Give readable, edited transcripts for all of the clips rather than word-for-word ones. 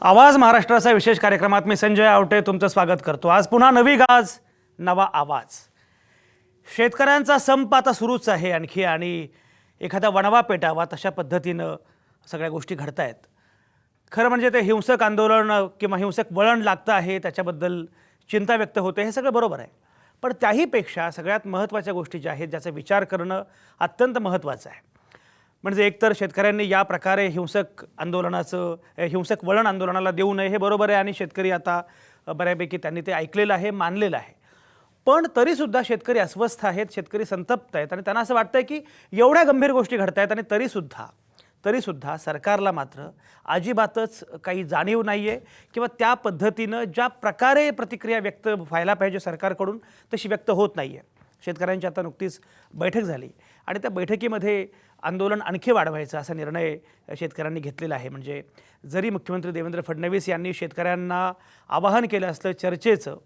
आवाज महाराष्ट्राचा विशेष कार्यक्रमात मी संजय आवटे तुमचं स्वागत करतो। आज पुन्हा नवी गाज नवा आवाज। शेतकऱ्यांचा संप आता सुरूच आहे आणखी आणि एखादा वणवा पेटावा तशा पद्धतीनं सगळ्या गोष्टी घडतायत। खरं म्हणजे ते हिंसक आंदोलन किंवा हिंसक वळण लागतं आहे त्याच्याबद्दल चिंता व्यक्त होते, हे सगळं बरोबर आहे। पण त्याहीपेक्षा सगळ्यात महत्त्वाच्या गोष्टी ज्या आहेत ज्याचा विचार करणं अत्यंत महत्त्वाचं आहे। म्हणजे एकतर शेतकऱ्यांनी या प्रकारे हिंसक वळण आंदोलनाला देऊ नये हे बरोबर आहे आणि शेतकरी आता बऱ्यापैकी त्यांनी ते ऐकलेलं आहे, मानलेलं आहे। पण तरीसुद्धा शेतकरी अस्वस्थ आहेत, शेतकरी संतप्त आहेत आणि त्यांना असं वाटतंय की एवढ्या गंभीर गोष्टी घडतायत आणि तरीसुद्धा सरकारला मात्र अजिबातच काही जाणीव नाही आहे किंवा त्या पद्धतीनं ज्या प्रकारे प्रतिक्रिया व्यक्त व्हायला पाहिजे सरकारकडून तशी व्यक्त होत नाही आहे। शेतकऱ्यांची आता नुकतीच बैठक झाली आणि त्या बैठकीमध्ये आंदोलन आणखी वाढवायचा असा निर्णय शेतकऱ्यांनी घेतलेला आहे। म्हणजे जरी मुख्यमंत्री देवेंद्र फडणवीस यांनी शेतकऱ्यांना आवाहन केलं असलं चर्चेचं,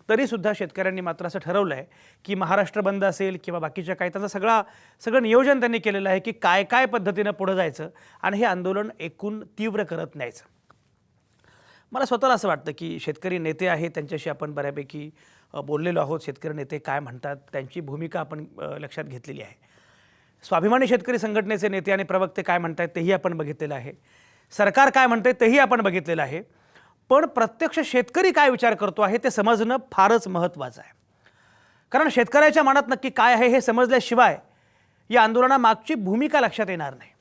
तरीसुद्धा शेतकऱ्यांनी मात्र असं ठरवलं आहे की महाराष्ट्र बंद असेल किंवा बाकीच्या काही त्याचं सगळं नियोजन त्यांनी केलेलं आहे की काय पद्धतीनं पुढं जायचं आणि हे आंदोलन एकूण तीव्र करत न्यायचं। मला स्वतःला असं वाटतं की शेतकरी नेते आहेत त्यांच्याशी आपण बऱ्यापैकी बोललेलो आहोत। शेतकरी नेते काय म्हणतात त्यांची भूमिका आपण लक्षात घेतलेली आहे। स्वाभिमानी शेतकरी संघटनेचे नेते आणि प्रवक्ते काय म्हणतात तेही आपण बघितलेलं आहे। सरकार काय म्हणते तेही आपण बघितलेलं आहे। पण प्रत्यक्ष शेतकरी काय विचार करतो आहे ते समजणं फारच महत्त्वाचं आहे। कारण शेतकऱ्याच्या मनात नक्की काय आहे हे समजल्याशिवाय या आंदोलनामागची भूमिका लक्षात येणार नाही।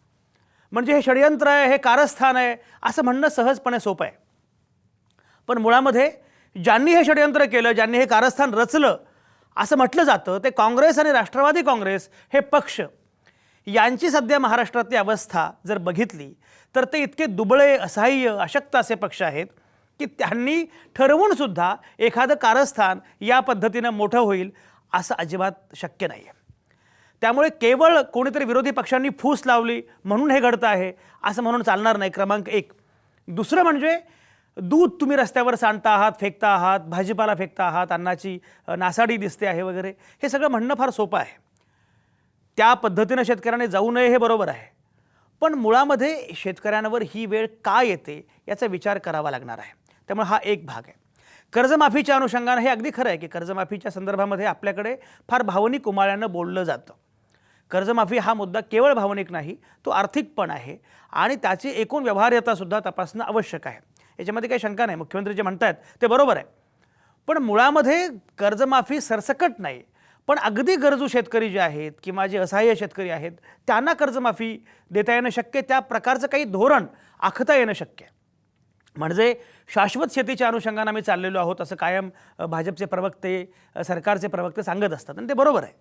म्हणजे हे षडयंत्र आहे, हे कारस्थान आहे असं म्हणणं सहजपणे सोपं आहे। पण मुळामध्ये ज्यांनी हे षडयंत्र केलं, ज्यांनी हे कारस्थान रचलं असं म्हटलं जातं ते काँग्रेस आणि राष्ट्रवादी काँग्रेस हे पक्ष यांची सध्या महाराष्ट्रातली अवस्था जर बघितली तर ते इतके दुबळे, असहाय्य, अशक्त असे पक्ष आहेत की त्यांनी ठरवून सुद्धा एखादं कारस्थान या पद्धतीनं मोठं होईल असं अजिबात शक्य नाही आहे। त्यामुळे केवळ कोणीतरी विरोधी पक्षांनी फूस लावली म्हणून हे घडतं आहे असं म्हणून चालणार नाही, क्रमांक एक। दुसरं म्हणजे दूध तुम्ही रस्त्यावर सांडता आहात, फेकता आहात, भाजीपाला फेकता आहात, अन्नाची नासाडी दिसते आहे वगैरे, हे सगळं म्हणणं फार सोपं आहे। त्या पद्धतीनं शेतकऱ्याने जाऊ नये हे बरोबर आहे। पण मुळामध्ये शेतकऱ्यांवर ही वेळ का येते याचा विचार करावा लागणार आहे। त्यामुळे हा एक भाग आहे। कर्जमाफीच्या अनुषंगाने हे अगदी खरं आहे की कर्जमाफीच्या संदर्भामध्ये आपल्याकडे फार भावनिक उमाळ्यानं बोललं जातं। कर्जमाफी हा मुद्दा केवळ भावनिक नाही, तो आर्थिक पण आहे आणि त्याची एकूण व्यवहार्यतासुद्धा तपासणं आवश्यक आहे। याच्यामध्ये काही शंका नाही, मुख्यमंत्री जे म्हणतात ते बरोबर आहे। पण मुळामध्ये कर्जमाफी सरसकट नाही, पण अगदी गरजू शेतकरी जे आहेत किंवा जे असहाय्य शेतकरी आहेत त्यांना कर्जमाफी देता येणं शक्य, त्या प्रकारचं काही धोरण आखता येणं शक्य आहे। म्हणजे शाश्वत शेतीच्या अनुषंगाने आम्ही चाललेलो आहोत असं कायम भाजपचे प्रवक्ते, सरकारचे प्रवक्ते सांगत असतात आणि ते बरोबर आहे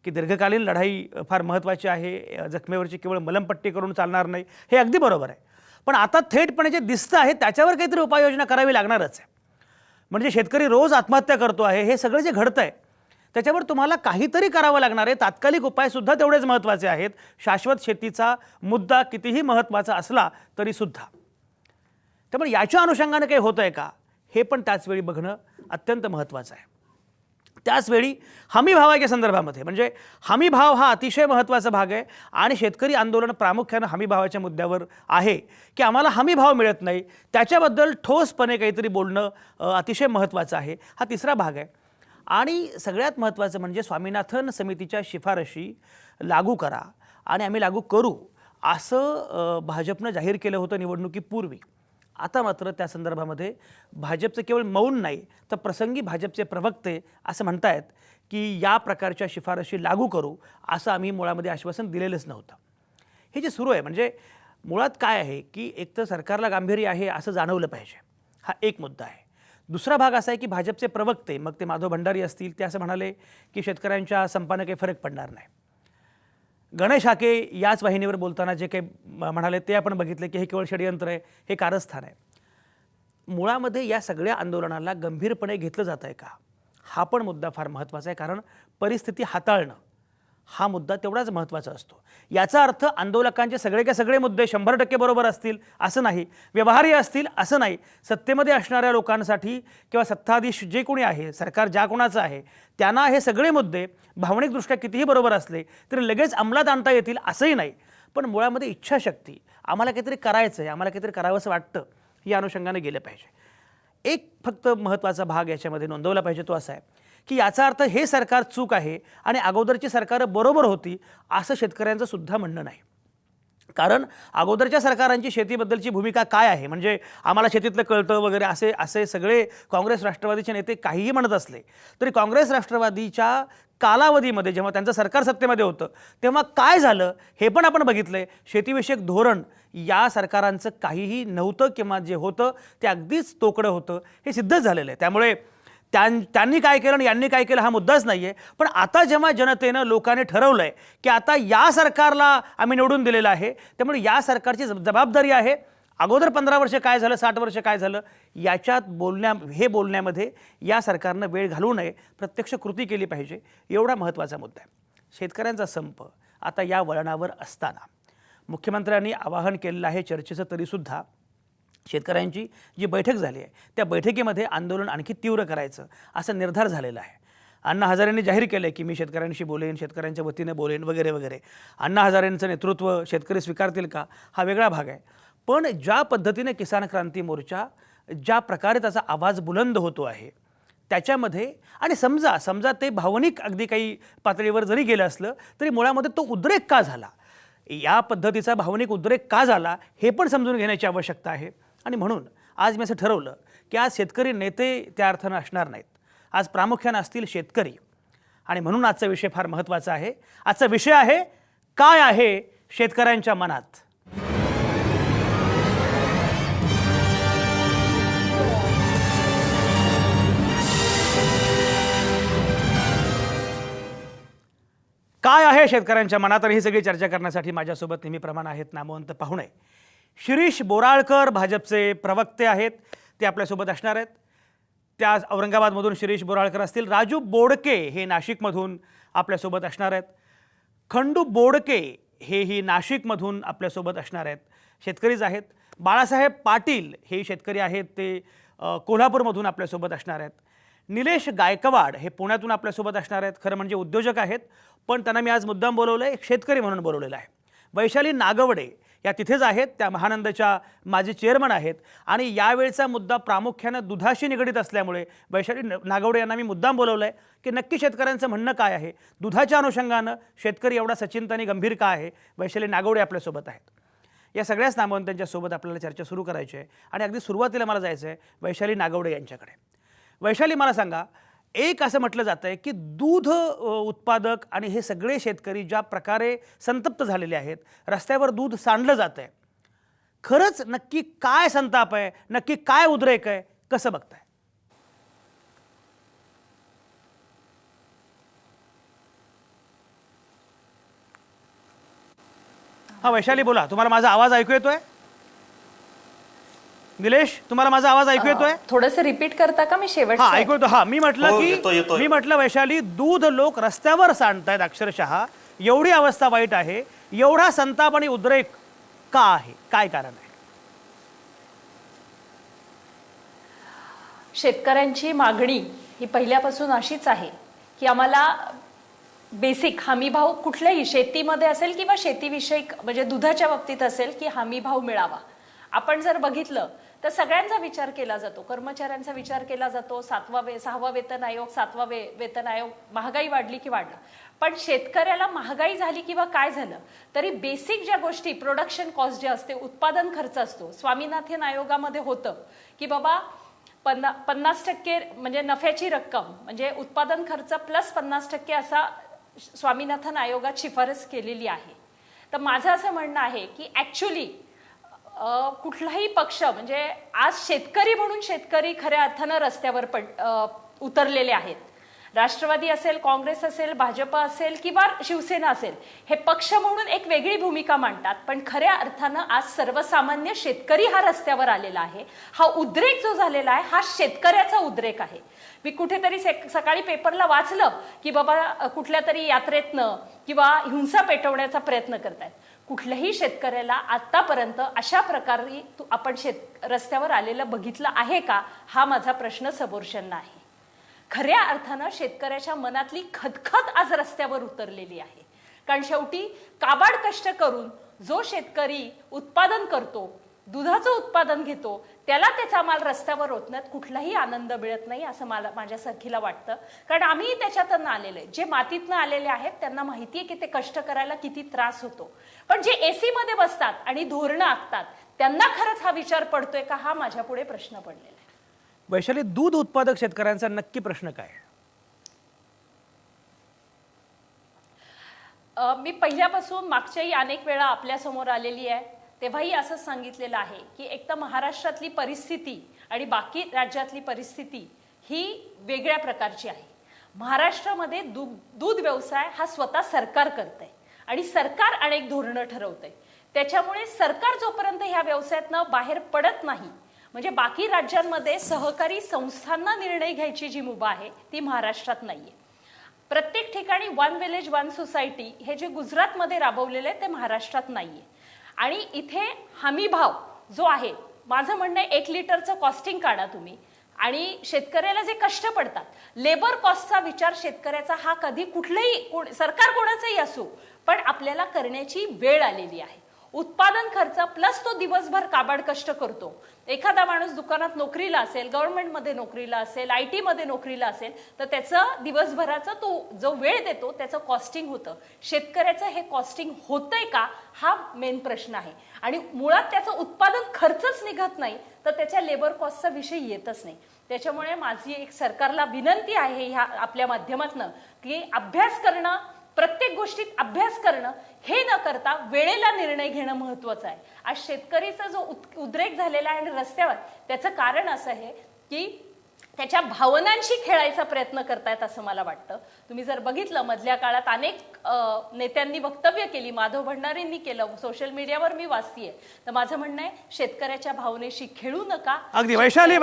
की दीर्घकालीन लढाई फार महत्त्वाची आहे, जखमेवरची केवळ मलमपट्टी करून चालणार नाही, हे अगदी बरोबर आहे। पण आता थेटपणे जे दिसतं आहे त्याच्यावर काहीतरी उपाययोजना करावी लागणारच आहे। म्हणजे शेतकरी रोज आत्महत्या करतो आहे, हे सगळं जे घडतं आहे त्याच्यावर तुम्हाला काहीतरी करावं लागणार आहे। तात्कालिक उपायसुद्धा तेवढेच महत्त्वाचे आहेत, शाश्वत शेतीचा मुद्दा कितीही महत्त्वाचा असला तरीसुद्धा। त्यामुळे याच्या अनुषंगाने काही होतं आहे का हे पण त्याचवेळी बघणं अत्यंत महत्त्वाचं आहे। त्याचवेळी हमीभावाच्या संदर्भामध्ये म्हणजे हमीभाव हा अतिशय महत्त्वाचा भाग आहे आणि शेतकरी आंदोलन प्रामुख्यानं हमीभावाच्या मुद्द्यावर आहे की आम्हाला हमीभाव मिळत नाही, त्याच्याबद्दल ठोसपणे काहीतरी बोलणं अतिशय महत्त्वाचं आहे। हा तिसरा भाग आहे। आणि सगळ्यात महत्त्वाचं म्हणजे स्वामीनाथन समितीच्या शिफारशी लागू करा आणि आम्ही लागू करू असं भाजपनं जाहीर केलं होतं निवडणुकीपूर्वी। आता मात्र त्या संदर्भामध्ये भाजपचं केवळ मौन नाही तर प्रसंगी भाजपचे प्रवक्ते असं म्हणतायत की या प्रकारच्या शिफारशी लागू करू असं आम्ही मुळामध्ये आश्वासन दिलेलंच नव्हतं। हे जे सुरू आहे म्हणजे मुळात काय आहे की एक तर सरकारला गांभीर्य आहे असं जाणवलं पाहिजे, हा एक मुद्दा आहे। दुसरा भाग असा आहे की भाजपचे प्रवक्ते, मग ते माधव भंडारी असतील, ते असं म्हणाले की शेतकऱ्यांच्या संपानं काही फरक पडणार नाही। गणेश हाके याच वाहिनीवर बोलताना जे काही म्हणाले ते आपण बघितले की हे केवळ षडयंत्र आहे, हे कारस्थान आहे। मुळामध्ये या सगळ्या आंदोलनाला गंभीरपणे घेतलं जात आहे का हा पण मुद्दा फार महत्त्वाचा आहे। कारण परिस्थिती हाताळणं हा मुद्दा तेवढाच महत्त्वाचा असतो। याचा अर्थ आंदोलकांचे सगळे मुद्दे 100% बरोबर असतील असं नाही, व्यवहार्य असतील असं नाही। सत्तेमध्ये असणाऱ्या लोकांसाठी किंवा सत्ताधीश जे कोणी आहे, सरकार ज्या कोणाचं आहे, त्यांना हे सगळे मुद्दे भावनिकदृष्ट्या कितीही बरोबर असले तरी लगेच अंमलात आणता येतील असंही नाही। पण मुळामध्ये इच्छाशक्ती, आम्हाला काहीतरी करायचं आहे, आम्हाला काहीतरी करावंसं वाटतं या अनुषंगाने गेलं पाहिजे. एक फक्त महत्त्वाचा भाग याच्यामध्ये नोंदवला पाहिजे, तो असा आहे की याचा अर्थ हे सरकार चूक आहे आणि अगोदरची सरकारं बरोबर होती असं शेतकऱ्यांचं सुद्धा म्हणणं नाही. कारण अगोदरच्या सरकारांची शेतीबद्दलची भूमिका काय आहे, म्हणजे आम्हाला शेतीतलं कळतं वगैरे असे असे सगळे काँग्रेस राष्ट्रवादीचे नेते काहीही म्हणत असले तरी काँग्रेस राष्ट्रवादीच्या कालावधीमध्ये जेव्हा त्यांचं सरकार सत्तेमध्ये होतं तेव्हा काय झालं हे पण आपण बघितलंय. शेतीविषयक धोरण या सरकारांचं काहीही नव्हतं किंवा जे होतं ते अगदीच तोकडं होतं हे सिद्धच झालेलं आहे. त्यामुळे त्यांनी काय केलं आणि यांनी काय केलं हा मुद्दाच नाही आहे. पण आता जेव्हा जनतेनं लोकांनी ठरवलं आहे की आता या सरकारला आम्ही निवडून दिलेलं आहे, त्यामुळे या सरकारची जबाबदारी आहे अगोदर 15 वर्ष काय झालं 60 वर्ष काय झालं याच्यात बोलण्यामध्ये या सरकारनं वेळ घालवू नये, प्रत्यक्ष कृती केली पाहिजे, एवढा महत्त्वाचा मुद्दा आहे. शेतकऱ्यांचा संप आता या वळणावर असताना मुख्यमंत्र्यांनी आवाहन केलेलं आहे चर्चेचं, तरीसुद्धा शेतकऱ्यांची जी बैठक झाली आहे त्या बैठकीमध्ये आंदोलन आणखी तीव्र करायचं असा निर्धार झालेला आहे. अण्णा हजारेंनी जाहीर केलं आहे की मी शेतकऱ्यांशी बोलेन, शेतकऱ्यांच्या वतीने बोलेन वगैरे वगैरे. अण्णा हजारेंचं नेतृत्व शेतकरी स्वीकारतील का हा वेगळा भाग आहे. पण ज्या पद्धतीने किसान क्रांती मोर्चा ज्या प्रकारे त्याचा आवाज बुलंद होतो आहे त्याच्यामध्ये, आणि समजा ते भावनिक अगदी काही पातळीवर जरी गेलं असलं तरी मुळामध्ये तो उद्रेक का झाला, या पद्धतीचा भावनिक उद्रेक का झाला हे पण समजून घेण्याची आवश्यकता आहे. आणि म्हणून आज मी असं ठरवलं की आज शेतकरी नेते त्या अर्थानं असणार नाहीत, आज प्रामुख्यानं असतील शेतकरी. आणि म्हणून आजचा विषय फार महत्त्वाचा आहे. आजचा विषय आहे काय आहे शेतकऱ्यांच्या मनात. काय आहे शेतकऱ्यांच्या मनात, आणि ही सगळी चर्चा करण्यासाठी माझ्यासोबत नेहमीप्रमाणे आहेत नामवंत पाहुणे. शिरीष बोराळकर भाजपचे प्रवक्ते आहेत, ते आपल्यासोबत असणार आहेत. त्या औरंगाबादमधून शिरीष बोराळकर असतील. राजू बोडके हे नाशिकमधून आपल्यासोबत असणार आहेत. खंडू बोडके हेही नाशिकमधून आपल्यासोबत असणार आहेत, शेतकरीच आहेत. बाळासाहेब पाटील हे शेतकरी आहेत, ते कोल्हापूरमधून आपल्यासोबत असणार आहेत. निलेश गायकवाड हे पुण्यातून आपल्यासोबत असणार आहेत, खरं म्हणजे उद्योजक आहेत, पण त्यांना मी आज मुद्दाम बोलवलं आहे, एक शेतकरी म्हणून बोलवलेलं आहे. वैशाली नागवडे या तिथेच आहेत, त्या महानंदच्या माजी चेअरमन आहेत. आणि यावेळचा मुद्दा प्रामुख्यानं दुधाशी निगडीत असल्यामुळे वैशाली नागवडे यांना मी मुद्दाम बोलवलं आहे की नक्की शेतकऱ्यांचं म्हणणं काय आहे, दुधाच्या अनुषंगानं शेतकरी एवढा सचिंत आणि गंभीर का आहे. वैशाली नागवडे आपल्यासोबत आहेत. या सगळ्याच नामवंतांच्यासोबत आपल्याला चर्चा सुरू करायची आहे आणि अगदी सुरुवातीला मला जायचं आहे वैशाली नागवडे यांच्याकडे. वैशाली, मला सांगा, एक असं म्हटलं जातं आहे की दूध उत्पादक आणि हे सगळे शेतकरी ज्या प्रकारे संतप्त झालेले आहेत, रस्त्यावर दूध सांडलं जातं आहे, खरंच नक्की काय संताप आहे, नक्की काय उद्रेक आहे, कसं बघताय? हा वैशाली बोला, तुम्हाला माझा आवाज ऐकू येतोय? निलेश, तुम्हाला माझा आवाज ऐकू येतोय? थोडंसं रिपीट करता का? मी शेवट हा ऐकू येतो. हा मी म्हटलं वैशाली, दूध लोक रस्त्यावर सांडतायत अक्षरशः, एवढी अवस्था वाईट आहे, एवढा संताप आणि उद्रेक का आहे, काय कारण आहे? शेतकऱ्यांची मागणी ही पहिल्यापासून अशीच आहे की आम्हाला बेसिक हमी भाव कुठल्याही शेतीमध्ये असेल किंवा शेतीविषयक म्हणजे दुधाच्या बाबतीत असेल की हमी भाव मिळावा. आपण जर बघितलं तर सगळ्यांचा विचार केला जातो, कर्मचाऱ्यांचा विचार केला जातो, 6वा वेतन आयोग, 7वा वेतन आयोग, महागाई वाढली की वाढला. पण शेतकऱ्याला महागाई झाली किंवा काय झालं तरी बेसिक ज्या गोष्टी, प्रोडक्शन कॉस्ट जे असते, उत्पादन खर्च असतो, स्वामीनाथन आयोगामध्ये होतं की बाबा 50% म्हणजे नफ्याची रक्कम म्हणजे उत्पादन खर्च प्लस 50% असा स्वामीनाथन आयोगात शिफारस केलेली आहे. तर माझं असं म्हणणं आहे की ऍक्च्युली कुठलाही पक्ष म्हणजे आज शेतकरी म्हणून शेतकरी खऱ्या अर्थानं रस्त्यावर उतरलेले आहेत. राष्ट्रवादी असेल, काँग्रेस असेल, भाजप असेल किंवा शिवसेना असेल, हे पक्ष म्हणून एक वेगळी भूमिका मांडतात, पण खऱ्या अर्थानं आज सर्वसामान्य शेतकरी हा रस्त्यावर आलेला आहे. हा उद्रेक जो झालेला आहे हा शेतकऱ्याचा उद्रेक आहे. मी कुठेतरी सकाळी पेपरला वाचलं की बाबा कुठल्या तरी यात्रेतनं किंवा हिंसा पेटवण्याचा प्रयत्न करतायत. कुठल्याही शेतकऱ्याला आतापर्यंत अशा प्रकारे आपण रस्त्यावर आलेलं बघितलं आहे का, हा माझा प्रश्न समोरशन्न आहे. खऱ्या अर्थानं शेतकऱ्याच्या मनातली खदखद आज रस्त्यावर उतरलेली आहे. कारण शेवटी काबाड कष्ट करून जो शेतकरी उत्पादन करतो, दुधाचं उत्पादन घेतो त्याला त्याचा माल रस्त्यावर ओतण्यात कुठलाही आनंद मिळत नाही असं मला माझ्या सखीला वाटतं. कारण आम्ही त्याच्यातनं आलेले, जे मातीतनं आलेले आहेत त्यांना माहितीये की ते कष्ट करायला किती त्रास होतो. पण जे एसी मध्ये बसतात आणि धोरणं आखतात त्यांना खरंच हा विचार पडतोय का, हा माझ्या पुढे प्रश्न पडलेला आहे. वैशाली, दूध उत्पादक शेतकऱ्यांचा नक्की प्रश्न काय? मी पहिल्यापासून मागच्याही अनेक वेळा आपल्या समोर आलेली आहे, तेव्हाही असंच सांगितलेलं आहे की एक तर महाराष्ट्रातली परिस्थिती आणि बाकी राज्यातली परिस्थिती ही वेगळ्या प्रकारची आहे. महाराष्ट्रामध्ये दूध व्यवसाय हा स्वतः सरकार करतंय आणि सरकार अनेक धोरणं ठरवतंय. त्याच्यामुळे सरकार जोपर्यंत ह्या व्यवसायातनं बाहेर पडत नाही, म्हणजे बाकी राज्यांमध्ये सहकारी संस्थांना निर्णय घ्यायची जी मुभा आहे ती महाराष्ट्रात नाहीये. प्रत्येक ठिकाणी वन विलेज वन सोसायटी हे जे गुजरातमध्ये राबवलेले ते महाराष्ट्रात नाहीये. आणि इथे हमी भाव जो आहे, माझं म्हणणं आहे 1 लिटरचं कॉस्टिंग काढा तुम्ही आणि शेतकऱ्याला जे कष्ट पडतात, लेबर कॉस्टचा विचार शेतकऱ्याचा हा कधी कुठलंही सरकार कोणाचंही असो पण आपल्याला करण्याची वेळ आलेली आहे. उत्पादन खर्च प्लस तो दिवसभर काबाड कष्ट करतो. एखादा माणूस दुकानात नोकरीला असेल, गव्हर्नमेंटमध्ये नोकरीला असेल, IT मध्ये नोकरीला असेल तर त्याचं दिवसभराचा तो जो वेळ देतो त्याचं कॉस्टिंग होतं. शेतकऱ्याचं हे कॉस्टिंग होतंय का हा मेन प्रश्न आहे. आणि मुळात त्याचं उत्पादन खर्चच निघत नाही तर त्याच्या लेबर कॉस्टचा विषय येतच नाही. त्याच्यामुळे माझी एक सरकारला विनंती आहे ह्या आपल्या माध्यमातून की अभ्यास करणं, प्रत्येक गोष्टीत अभ्यास करणं, हे न करता वेळेला निर्णय घेणं महत्वाचं आहे. आज शेतकरीचा जो उद्रेक झालेला आहे आणि रस्त्यावर, त्याचं कारण असं आहे की त्याच्या भावनांशी खेळायचा प्रयत्न करतायत असं मला वाटतं. तुम्ही जर बघितलं मधल्या काळात अनेक नेत्यांनी वक्तव्य केली, माधव भंडारेंनी केलं, सोशल मीडियावर मी वाचतीये. तर माझं म्हणणं आहे शेतकऱ्याच्या भावनेशी खेळू नका. अगदी वैशाली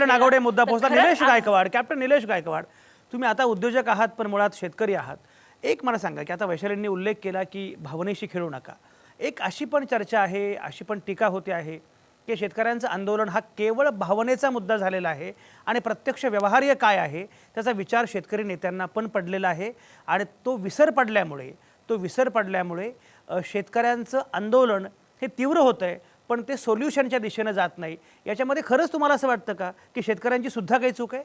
नागवडे मुद्दा पोहोचला. निलेश गायकवाड, कॅप्टन निलेश गायकवाड, तुम्ही आता उद्योजक आहात पण मुळात शेतकरी आहात. एक मला सांगा की आता वैशालींनी उल्लेख केला की भावनेशी खेळू नका. एक अशी पण चर्चा आहे, अशी पण टीका होते आहे की शेतकऱ्यांचं आंदोलन हा केवळ भावनेचा मुद्दा झालेला आहे आणि प्रत्यक्ष व्यवहार्य काय आहे त्याचा विचार शेतकरी नेत्यांना पण पडलेला आहे. आणि तो विसर पडल्यामुळे शेतकऱ्यांचं आंदोलन हे तीव्र होतं आहे पण ते सोल्युशनच्या दिशेनं जात नाही. याच्यामध्ये खरंच तुम्हाला असं वाटतं का की शेतकऱ्यांची सुद्धा काही चूक आहे?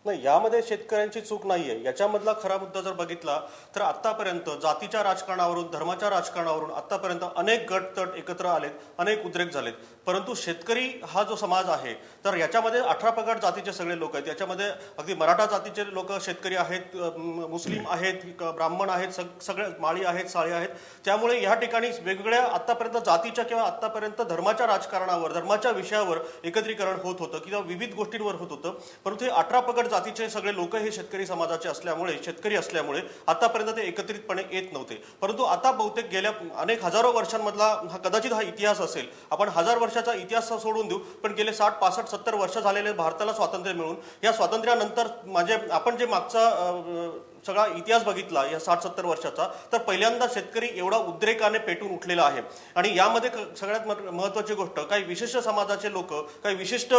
नाही, यामध्ये शेतकऱ्यांची चूक नाहीये. याच्यामधला खरा मुद्दा जर बघितला तर आतापर्यंत जातीच्या राजकारणावरून, धर्माच्या राजकारणावरून आतापर्यंत अनेक गट तट एकत्र आलेत, अनेक उद्रेक झालेत. परंतु शेतकरी हा जो समाज आहे तर याच्यामध्ये 18 पगड जातीचे सगळे लोक आहेत. याच्यामध्ये अगदी मराठा जातीचे लोक शेतकरी आहेत, मुस्लिम आहेत, ब्राह्मण आहेत, सगळे माळी आहेत, साळी आहेत. त्यामुळे या ठिकाणी वेगवेगळ्या आतापर्यंत जातीच्या किंवा आतापर्यंत धर्माच्या राजकारणावर, धर्माच्या विषयावर एकत्रीकरण होत होतं किंवा विविध गोष्टींवर होत होतं. परंतु हे 18 पगड जातीचे सगळे लोक हे शेतकरी समाजाचे असल्यामुळे, शेतकरी असल्यामुळे आतापर्यंत ते एकत्रितपणे येत नव्हते. परंतु आता बहुतेक गेल्या अनेक हजारो वर्षांमधला हा कदाचित हा इतिहास असेल. आपण 1000 वर्षाचा इतिहास सोडून देऊ पण गेले 60, 65, 70 वर्ष झालेले भारताला स्वातंत्र्य मिळून, या स्वातंत्र्यानंतर आपण जे मागचा सगळा इतिहास बघितला या 60-70 वर्षाचा, तर पहिल्यांदा शेतकरी एवढा उद्रेकाने पेटून उठलेला आहे. आणि यामध्ये सगळ्यात महत्वाची गोष्ट, काही विशिष्ट समाजाचे लोक, काही विशिष्ट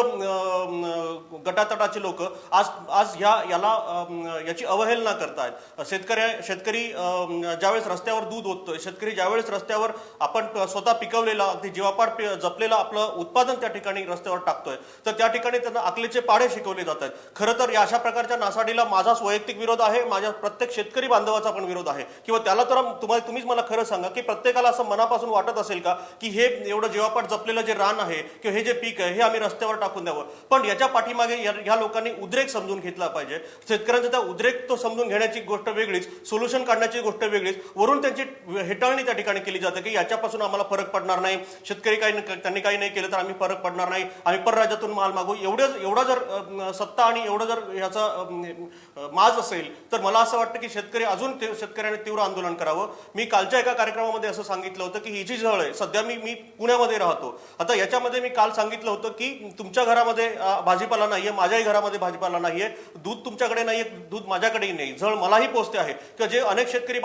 गटातटाचे लोक आज याची अवहेलना करतायत. शेतकरी ज्यावेळेस रस्त्यावर दूध ओततोय, शेतकरी ज्यावेळेस रस्त्यावर आपण स्वतः पिकवलेला अगदी जीवापाड जपलेला आपलं उत्पादन त्या ठिकाणी रस्त्यावर टाकतोय, तर त्या ठिकाणी त्यांना अकलेचे पाढे शिकवले जात आहेत. खरं तर अशा प्रकारच्या नासाडीला माझा वैयक्तिक विरोध आहे, माझ्या प्रत्येक शेतकरी बांधवाचा पण विरोध आहे. किंवा त्याला तर तुम्हीच मला खरं सांगा की प्रत्येकाला असं मनापासून वाटत असेल का की हे एवढं जीवापाड जपलेलं जे रान आहे किंवा हे जे पीक आहे हे आम्ही रस्त्यावर टाकून द्यावं? पण याच्या पाठीमागे ह्या लोकांनी उद्रेक समजून घेतला पाहिजे. शेतकऱ्यांचा त्या उद्रेक तो समजून घेण्याची गोष्ट वेगळीच, सोल्युशन काढण्याची गोष्ट वेगळीच, वरून त्यांची हेटाळणी त्या ठिकाणी केली जाते की याच्यापासून आम्हाला फरक पडणार नाही, शेतकरी त्यांनी काही नाही केलं तर आम्ही फरक पडणार नाही, आम्ही परराज्यातून माल मागू. एवढा जर सत्ता आणि एवढं जर याचा माज असेल तर मला असं वाटतं की शेतकरी अजून शेतकऱ्यांनी तीव्र आंदोलन करावं. मी कालच्या एका कार्यक्रमामध्ये असं सांगितलं होतं की ही जी झळ आहे, सध्या मी पुण्यामध्ये राहतो, आता याच्यामध्ये मी काल सांगितलं होतं की तुमच्या घरामध्ये भाजीपाला नाहीये, माझ्याही घरामध्ये भाजीपाला नाहीये, दूध तुमच्याकडे नाहीये, दूध माझ्याकडेही नाही, झळ मलाही पोहोचते आहे. किंवा जे अनेक शेतकरी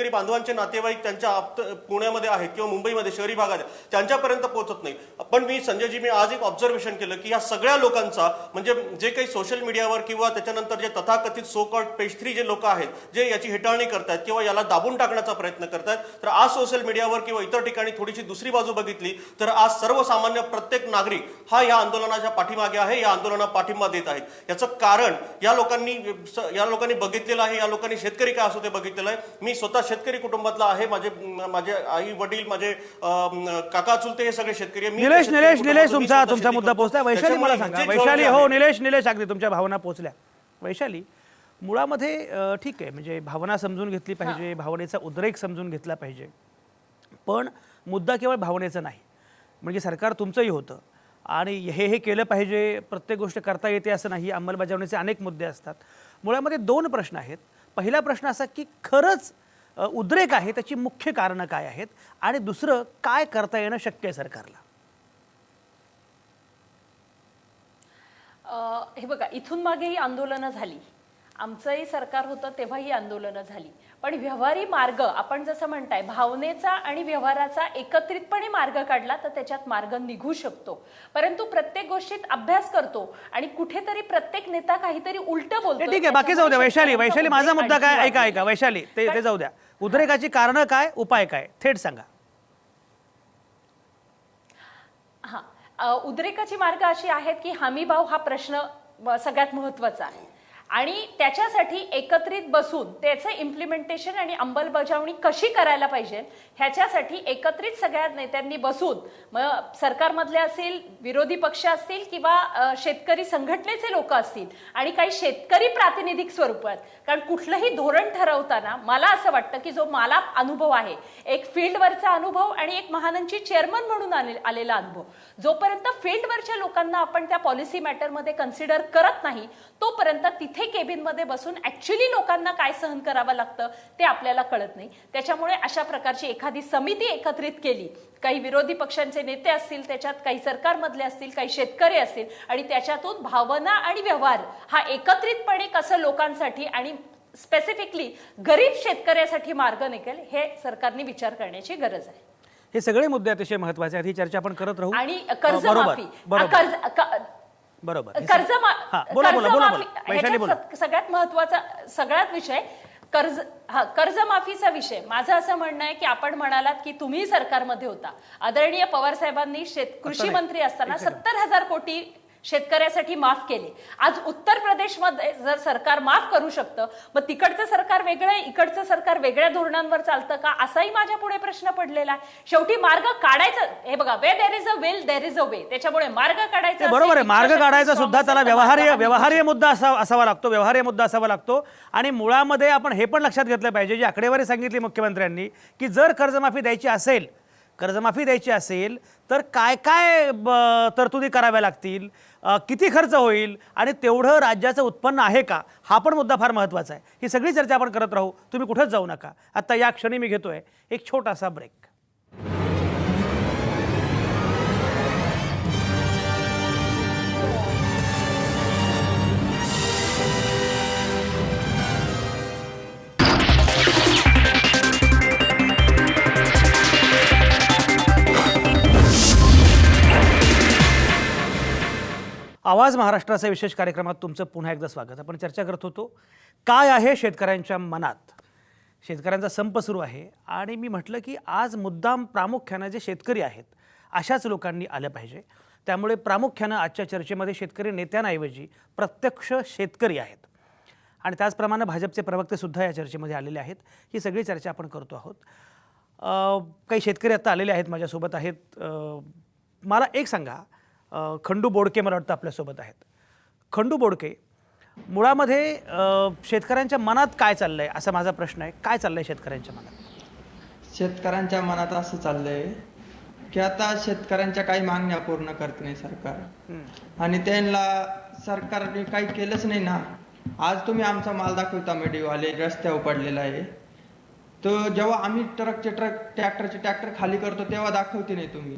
बांधवांचे नातेवाईक त्यांच्या पुण्यामध्ये आहेत किंवा मुंबईमध्ये शहरी भागात त्यांच्यापर्यंत पोहोचत नाही. पण मी आज एक ऑब्झर्वेशन केलं की या सगळ्या लोकांचा, म्हणजे जे काही सोशल मीडियावर किंवा त्याच्यानंतर जे तथाकथित सो कॉल्ड पेज 3 जे लोक आहेत जे याची हेटाळणी करतात किंवा याला दाबून टाकण्याचा प्रयत्न करतात, तर आज सोशल मीडियावर किंवा इतर ठिकाणी थोडीशी दुसरी बाजू बघितली तर आज सर्वसामान्य प्रत्येक नागरिक हा या आंदोलनाच्या पाठीमागे आहे, या आंदोलनाला पाठिंबा देत आहेत. याचं कारण या लोकांनी बघितलेलं आहे, या लोकांनी शेतकरी काय असो ते बघितलेलं आहे. मी स्वतः शेतकरी कुटुंबातला आहे, माझे आई वडील, माझे काका चुलते हे सगळे शेतकरी. निलेश तुमचा मुद्दा पोहोचला. वैशाली मला सांगा, वैशाली, हो निलेश अगदी तुमच्या भावना पोहोचल्या. वैशाली, मुळामध्ये ठीक आहे, म्हणजे भावना समजून घेतली पाहिजे, भावनेचा उद्रेक समजून घेतला पाहिजे, पण मुद्दा केवळ भावनेचा नाही. म्हणजे सरकार तुमचंही होतं आणि हे केलं पाहिजे, प्रत्येक गोष्ट करता येते असं नाही, अंमलबजावणीचे अनेक मुद्दे असतात. मुळामध्ये 2 प्रश्न आहेत. पहिला प्रश्न असा की खरंच उद्रेक आहे, त्याची मुख्य कारणं काय आहेत, आणि दुसरं काय करता येणं शक्य आहे सरकारला? हे बघा, इथून मागेही आंदोलनं झाली, आमचंही सरकार होतं तेव्हाही आंदोलनं झाली, पण व्यवहारी मार्ग, आपण जसं म्हणताय भावनेचा आणि व्यवहाराचा एकत्रितपणे मार्ग काढला तर त्याच्यात मार्ग निघू शकतो. परंतु प्रत्येक गोष्टीत अभ्यास करतो आणि कुठेतरी प्रत्येक नेता काहीतरी उलटं बोलतो. ठीक आहे, बाकी जाऊ द्या. वैशाली माझा मुद्दा काय, ऐका वैशाली, ते जाऊ द्या. उद्रेकाची कारणं काय, उपाय काय, थेट सांगा. उद्रेकाची मार्ग अशी आहेत की हमीभाव हा प्रश्न सगळ्यात महत्वाचा आहे आणि त्याच्यासाठी एकत्रित बसून त्याचं इम्प्लिमेंटेशन आणि अंमलबजावणी कशी करायला पाहिजे ह्याच्यासाठी एकत्रित सगळ्या नेत्यांनी बसून, मग सरकारमधले असतील, विरोधी पक्ष असतील किंवा शेतकरी संघटनेचे लोक असतील आणि काही शेतकरी प्रातिनिधिक स्वरूपात, कारण कुठलंही धोरण ठरवताना मला असं वाटतं की जो मला अनुभव आहे, एक फील्डवरचा अनुभव आणि एक महानंची चेअरमन म्हणून आलेला अनुभव, जोपर्यंत फील्डवरच्या लोकांना आपण त्या पॉलिसी मॅटरमध्ये कन्सिडर करत नाही तोपर्यंत तिथे केबिनमध्ये बसून ऍक्च्युअली लोकांना काय सहन करावं लागतं ते आपल्याला कळत नाही. त्याच्यामुळे अशा प्रकारची एखादी समिती एकत्रित केली, काही विरोधी पक्षांचे नेते असतील त्याच्यात, काही सरकारमधले असतील, काही शेतकरी असतील, आणि त्याच्यातून भावना आणि व्यवहार हा एकत्रितपणे कसं लोकांसाठी आणि स्पेसिफिकली गरीब शेतकऱ्यासाठी मार्ग निघेल हे सरकारने विचार करण्याची गरज आहे. हे सगळे मुद्दे अतिशय महत्त्वाचे आहेत, ही चर्चा आपण करत राहू. आणि कर्जमाफी, बरोबर, सगळ्यात महत्वाचा सगळ्यात विषय कर्जमाफीचा विषय. माझं असं म्हणणं आहे की आपण म्हणालात की तुम्ही सरकारमध्ये होता, आदरणीय पवार साहेबांनी कृषी मंत्री असताना 70,000 कोटी शेतकऱ्यासाठी माफ केले. आज उत्तर प्रदेशमध्ये जर सरकार माफ करू शकतं, मग तिकडचं सरकार वेगळं आहे, इकडचं सरकार वेगळ्या धोरणांवर चालतं का, असाही माझ्या पुढे प्रश्न पडलेला आहे. शेवटी मार्ग काढायचा, हे बघा, where there is a will there is a way. त्याच्यामुळे मार्ग काढायचा, बरोबर आहे, मार्ग काढायचा सुद्धा त्याला व्यवहार्य मुद्दा असावा लागतो. आणि मुळामध्ये आपण हे पण लक्षात घेतलं पाहिजे, जी आकडेवारी सांगितली मुख्यमंत्र्यांनी, की जर कर्जमाफी द्यायची असेल तर काय काय तरतुदी कराव्या लागतील, किती खर्च होईल आणि तेवढं राज्याचं उत्पन्न आहे का, हा पण मुद्दा फार महत्त्वाचा आहे. ही सगळी चर्चा आपण करत राहू, तुम्ही कुठेच जाऊ नका. आता या क्षणी मी घेतोय एक छोटासा ब्रेक. आवाज महाराष्ट्राच्या विशेष कार्यक्रमात तुमचं पुन्हा एकदा स्वागत. आपण चर्चा करत होतो काय आहे शेतकऱ्यांच्या मनात. शेतकऱ्यांचा संप सुरू आहे आणि मी म्हटलं की आज मुद्दाम प्रामुख्यानं जे शेतकरी आहेत अशाच लोकांनी आलं पाहिजे. त्यामुळे प्रामुख्यानं आजच्या चर्चेमध्ये शेतकरी नेत्यांऐवजी प्रत्यक्ष शेतकरी आहेत आणि त्याचप्रमाणे भाजपचे प्रवक्तेसुद्धा या चर्चेमध्ये आलेले आहेत. ही सगळी चर्चा आपण करतो आहोत. काही शेतकरी आता आलेले आहेत, माझ्यासोबत आहेत. मला एक सांगा, खंडू बोडके मला वाटतं आपल्यासोबत आहेत. खंडू बोडके, मुळामध्ये शेतकऱ्यांच्या मनात काय चाललंय असा माझा प्रश्न आहे. काय चाललंय शेतकऱ्यांच्या मनात? शेतकऱ्यांच्या मनात असं चाललंय की आता शेतकऱ्यांच्या काही मागण्या पूर्ण करत नाही सरकार आणि त्यांना सरकारने काही केलंच नाही ना. आज तुम्ही आमचा माल दाखवता, मीडियावाले रस्त्यावर पडलेला आहे, तो जेव्हा आम्ही ट्रॅक्टर खाली करतो तेव्हा दाखवते नाही तुम्ही.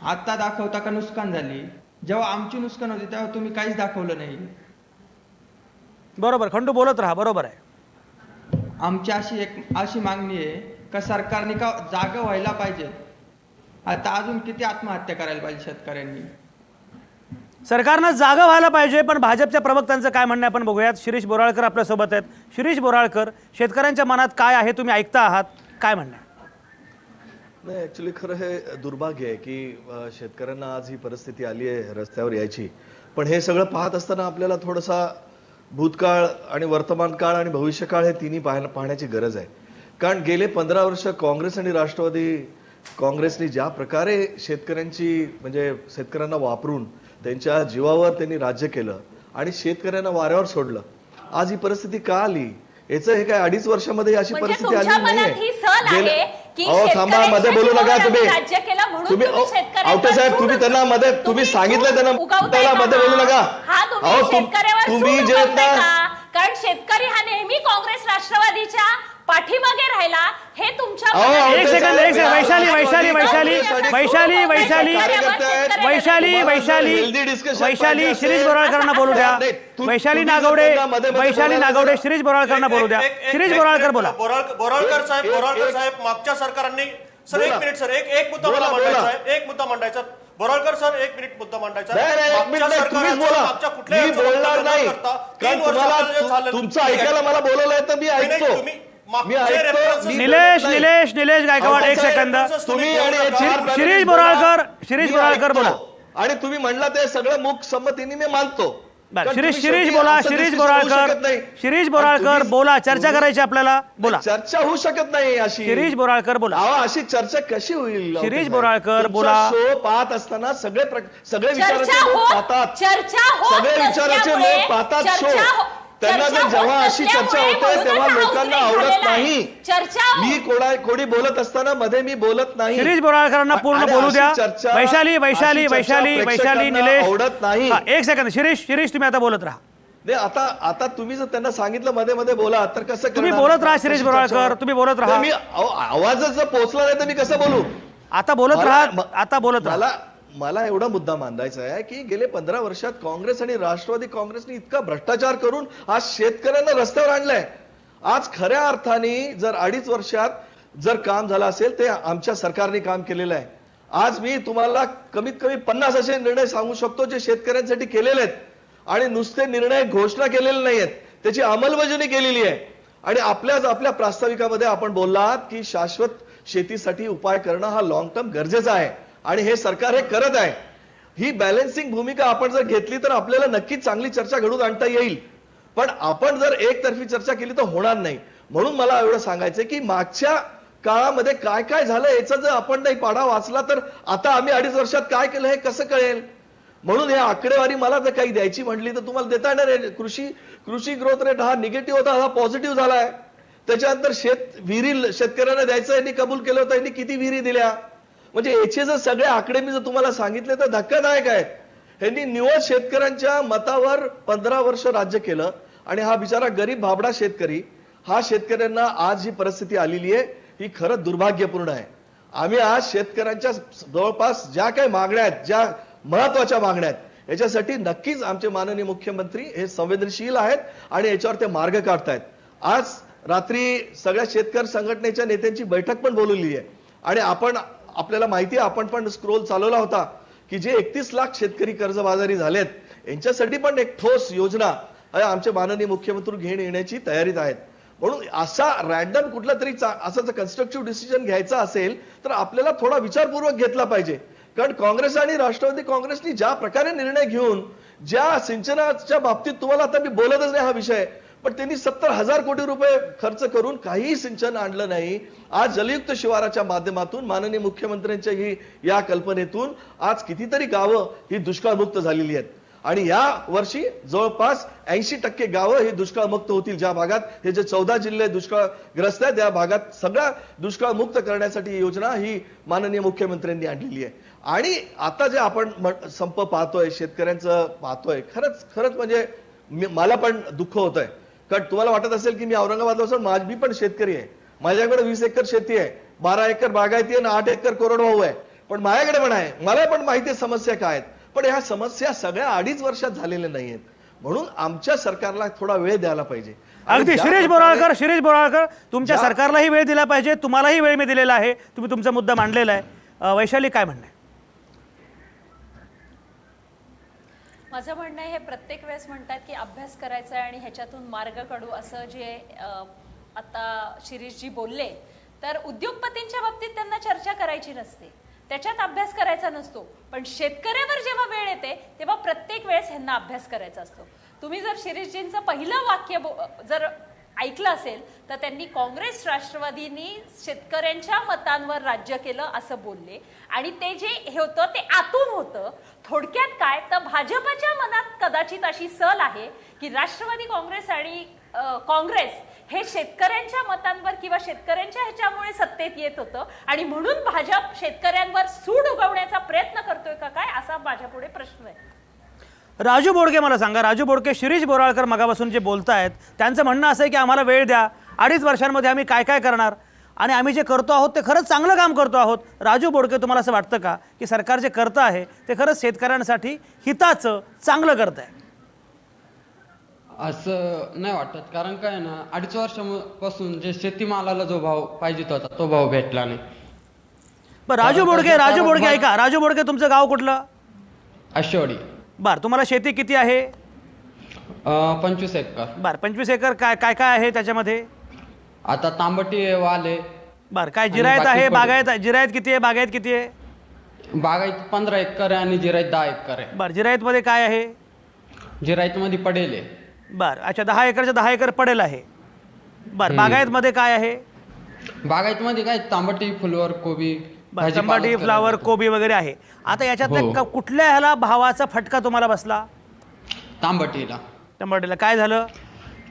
आता दाखवता का नुकसान झाली, जेव्हा आमची नुकसान होती तेव्हा तुम्ही काहीच दाखवलं नाही. बरोबर, खंडू बोलत राहा, बरोबर आहे. आमची अशी मागणी आहे का सरकारने का जागा व्हायला पाहिजे. आता अजून किती आत्महत्या करायला पाहिजे शेतकऱ्यांनी. सरकारनं जागा व्हायला पाहिजे, पण भाजपच्या प्रवक्त्यांचं काय म्हणणं आहे आपण बघूयात. शिरीष बोराळकर आपल्यासोबत आहेत. शिरीष बोराळकर, शेतकऱ्यांच्या मनात काय आहे तुम्ही ऐकता आहात, काय म्हणणं आहे? नाही, ऍक्च्युली खरं हे दुर्भाग्य आहे की शेतकऱ्यांना आज ही परिस्थिती आली आहे रस्त्यावर यायची. पण हे सगळं पाहत असताना आपल्याला थोडासा भूतकाळ आणि वर्तमान काळ आणि भविष्यकाळ हे तिन्ही पाहण्याची गरज आहे. कारण गेले 15 वर्ष काँग्रेस आणि राष्ट्रवादी काँग्रेसनी ज्या प्रकारे शेतकऱ्यांना वापरून त्यांच्या जीवावर त्यांनी राज्य केलं आणि शेतकऱ्यांना वाऱ्यावर सोडलं. आज ही परिस्थिती का आली? याचं हे काय 2.5 वर्षामध्ये अशी म्हणजे परिस्थिती आली तुमच्या मनात ही सल आहे नाहीये. की अहो थांबा, मध्ये बोलू नका तुम्ही. राज्य केलं म्हणून तुम्ही आवटे साहेब, तुम्ही त्यांना मध्ये तुम्ही सांगितलं त्यांना मध्ये बोलू नका. तुम्ही जे कारण शेतकरी हा नेहमी काँग्रेस राष्ट्रवादीच्या पाठीमागे राहिला हे तुमच्या एक सेकंद वैशाली वैशाली वैशाली वैशाली वैशाली वैशाली वैशाली वैशाली शिरीष बोराळकरांना बोलू द्या. वैशाली नागवडे शिरीष बोराळकरांना बोलू द्या. शिरीष बोराळकर बोला. बोराळकर साहेब मागच्या सरकारांनी सर एक मिनिट सर एक मुद्दा मला मांडायचा आहे. एक मुद्दा मांडायचा. बोराळकर सर एक मिनिट मुद्दा मांडायचा. मागच्या कुठल्याही बोलणार नाही. तुमचं ऐकायला मला बोलवलंय तर मी ऐकतो. निलेश गायकवाड एक सेकंद. तुम्ही आणि शिरीष बोराळकर बोला. आणि तुम्ही म्हणला ते सगळं मूक संमतीने मी मानतो. शिरीष बोराळकर बोला. चर्चा करायची आपल्याला, बोला. चर्चा होऊ शकत नाही अशी. शिरीष बोराळकर बोला. अशी चर्चा कशी होईल? शिरीष बोराळकर बोला. शो पाहत असताना सगळे विचाराचे लोक पाहतात. सगळे विचाराचे लोक पाहतात शो. त्यांना जर जेव्हा अशी चर्चा होते तेव्हा लोकांना आवडत नाही. मी कोणी बोलत असताना मध्ये मी बोलत नाही. शिरीष बोराळकरांना पूर्ण बोलू द्या. वैशाली निलेश आवडत नाही. एक सेकंद. शिरीष तुम्ही आता बोलत राहा. नाही, आता तुम्ही जर त्यांना सांगितलं मध्ये बोला तर कसं तुम्ही बोलत राहा. शिरीष बोराळकर तुम्ही बोलत राहा. मी आवाजच जर पोहोचला नाही तर मी कसं बोलू? आता बोलत राहा. मला एवढा मुद्दा मांडायचा आहे की गेले 15 वर्षात काँग्रेस आणि राष्ट्रवादी काँग्रेसने इतका भ्रष्टाचार करून आज शेतकऱ्यांना रस्त्यावर आणलंय. आज खऱ्या अर्थाने जर 2.5 वर्षात जर काम झालं असेल ते आमच्या सरकारने काम केलेलं आहे. आज मी तुम्हाला कमीत कमी 50 असे निर्णय सांगू शकतो जे शेतकऱ्यांसाठी केलेले आहेत. आणि नुसते निर्णय घोषणा केलेले नाहीयेत, त्याची अंमलबजावणी केलेली आहे. आणि आपल्या प्रास्ताविकामध्ये आपण बोललात की शाश्वत शेतीसाठी उपाय करणं हा लॉंग टर्म गरजेचा आहे आणि हे सरकार हे करत आहे. ही बॅलन्सिंग भूमिका आपण जर घेतली तर आपल्याला नक्कीच चांगली चर्चा घडवून आणता येईल. पण आपण जर एकतर्फी चर्चा केली तर होणार नाही. म्हणून मला एवढं सांगायचंय की मागच्या काळामध्ये काय काय झालं याचा जर आपण नाही पाढा वाचला तर आता आम्ही 2.5 वर्षात काय केलं हे कसं कळेल? म्हणून हे आकडेवारी मला जर काही द्यायची म्हटली तर तुम्हाला देता येणार आहे. कृषी ग्रोथ रेट हा निगेटिव्ह होता, हा पॉझिटिव्ह झालाय. त्याच्यानंतर विहिरी शेतकऱ्यांना द्यायचं यांनी कबूल केलं होतं, यांनी किती विहिरी दिल्या? म्हणजे याचे जर सगळे आकडे मी जर तुम्हाला सांगितले तर धक्कादायक आहेत. यांनी निवड शेतकऱ्यांच्या मतावर 15 वर्ष राज्य केलं आणि हा बिचारा गरीब भाबडा शेतकरी, हा शेतकऱ्यांना आज जी परिस्थिती आलेली आहे ही खरंच दुर्भाग्यपूर्ण आहे. आम्ही आज शेतकऱ्यांच्या जवळपास ज्या काही मागण्या आहेत, ज्या महत्वाच्या मागण्या आहेत, याच्यासाठी नक्कीच आमचे माननीय मुख्यमंत्री हे संवेदनशील आहेत आणि याच्यावर ते मार्ग काढतायत. आज रात्री सगळ्या शेतकरी संघटनेच्या नेत्यांची बैठक पण बोलवली आहे आणि आपल्याला माहिती आहे, आपण पण स्क्रोल चालवला होता की जे 31 लाख शेतकरी कर्जबाजारी झालेत यांच्यासाठी पण एक ठोस योजना आमचे माननीय मुख्यमंत्री घेऊन येण्याची तयारीत आहेत. म्हणून असा रॅन्डम कुठला तरी असा कन्स्ट्रक्टिव्ह डिसिजन घ्यायचा असेल तर आपल्याला थोडा विचारपूर्वक घेतला पाहिजे. कारण काँग्रेस आणि राष्ट्रवादी काँग्रेसनी ज्या प्रकारे निर्णय घेऊन ज्या सिंचनाच्या बाबतीत तुम्हाला आता मी बोलतच नाही हा विषय, पण त्यांनी 70,000 कोटी रुपये खर्च करून काहीही सिंचन आणलं नाही. आज जलयुक्त शिवाराच्या माध्यमातून माननीय मुख्यमंत्र्यांच्या या कल्पनेतून आज कितीतरी गावं ही दुष्काळमुक्त झालेली आहेत आणि या वर्षी जवळपास 80% गावं ही दुष्काळमुक्त होतील. ज्या भागात हे जे 14 जिल्हे दुष्काळग्रस्त आहेत त्या भागात सगळा दुष्काळमुक्त करण्यासाठी ही योजना ही माननीय मुख्यमंत्र्यांनी आणलेली आहे. आणि आता जे आपण संप पाहतोय, शेतकऱ्यांचं पाहतोय, खरंच म्हणजे मला पण दुःख होत आहे. कारण तुम्हाला वाटत असेल की मी औरंगाबादला असून मी पण शेतकरी आहे, माझ्याकडे 20 एकर शेती आहे, 12 एकर बागायती आहे आणि 8 एकर कोरडवाहू आहे. पण माझ्याकडे पण आहे, मला पण माहिती आहे समस्या काय आहेत. पण ह्या समस्या सगळ्या 2.5 वर्षात झालेल्या नाहीयेत. म्हणून आमच्या सरकारला थोडा वेळ द्यायला पाहिजे. अगदी शिरीष बोराळकर तुमच्या सरकारलाही वेळ दिला पाहिजे, तुम्हालाही वेळ मी दिलेला आहे, तुम्ही तुमचा मुद्दा मांडलेला आहे. वैशाली काय म्हणणं आहे? माझं म्हणणं आहे, हे प्रत्येक वेळेस म्हणतात की अभ्यास करायचा आहे आणि ह्याच्यातून मार्ग काढू, असं जे आता शिरीषजी बोलले, तर उद्योगपतींच्या बाबतीत त्यांना चर्चा करायची नसते, त्याच्यात अभ्यास करायचा नसतो. पण शेतकऱ्यावर जेव्हा वेळ येते तेव्हा प्रत्येक वेळेस ह्यांना अभ्यास करायचा असतो. तुम्ही जर शिरीषजींचं पहिलं वाक्य जर ऐकलं असेल तर त्यांनी काँग्रेस राष्ट्रवादीनी शेतकऱ्यांच्या मतांवर राज्य केलं असं बोलले, आणि ते जे हे होतं ते आतून होतं. थोडक्यात काय तर भाजपच्या मनात कदाचित अशी सल आहे की राष्ट्रवादी काँग्रेस आणि काँग्रेस हे शेतकऱ्यांच्या मतांवर किंवा शेतकऱ्यांच्या ह्याच्यामुळे सत्तेत येत होतं, आणि म्हणून भाजप शेतकऱ्यांवर सूड उगवण्याचा प्रयत्न करतोय का काय, असा माझ्यापुढे प्रश्न आहे. राजू बोडके मला सांगा, राजू बोडके शिरीष बोराळकर मगापासून जे बोलतायत त्यांचं म्हणणं असं आहे की आम्हाला वेळ द्या, 2.5 वर्षांमध्ये आम्ही काय काय करणार, आणि आम्ही जे करतो आहोत ते खरंच चांगलं काम करतो आहोत. राजू बोडके, तुम्हाला असं वाटतं का की सरकार जे करतं आहे ते खरंच शेतकऱ्यांसाठी हिताचं चांगलं करत आहे? असं नाही वाटत, कारण काय ना 2.5 वर्षापासून जे शेतीमालाला जो भाव पाहिजे होता तो भाव भेटला नाही. बरं राजू बोडके ऐका, राजू बोडके तुमचं गाव कुठलं? आष्टवाडी. बरं, तुम्हाला शेती किती आहे? 25 एकर. बरं, 25 एकर काय काय काय आहे त्याच्यामध्ये? आता तांबटी वाले. बरं, काय आणि जिरायत बाकी आहे, पण- बागायत, जिरायत किती आहे, बागायत किती आहे? बागायत 15 एकर आहे आणि जिरायत 10 एकर आहे. बरं, जिरायतमध्ये काय आहे? जिरायत मध्ये पडेल आहे. बरं, अच्छा, 10 एकरच्या 10 एकर पडेल आहे. बरं, बागायतमध्ये काय आहे? बागायत मध्ये काय तांबटी, फुलवर, कोबी, बरं, भाजीपाला टमाटी, करायला फ्लावर, जातो. कोबी वगैरे आहे. आता याच्यातल्या हो. कुठल्या ह्याला भावाचा फटका तुम्हाला बसला? तांबटीला. टमाटीला काय झालं?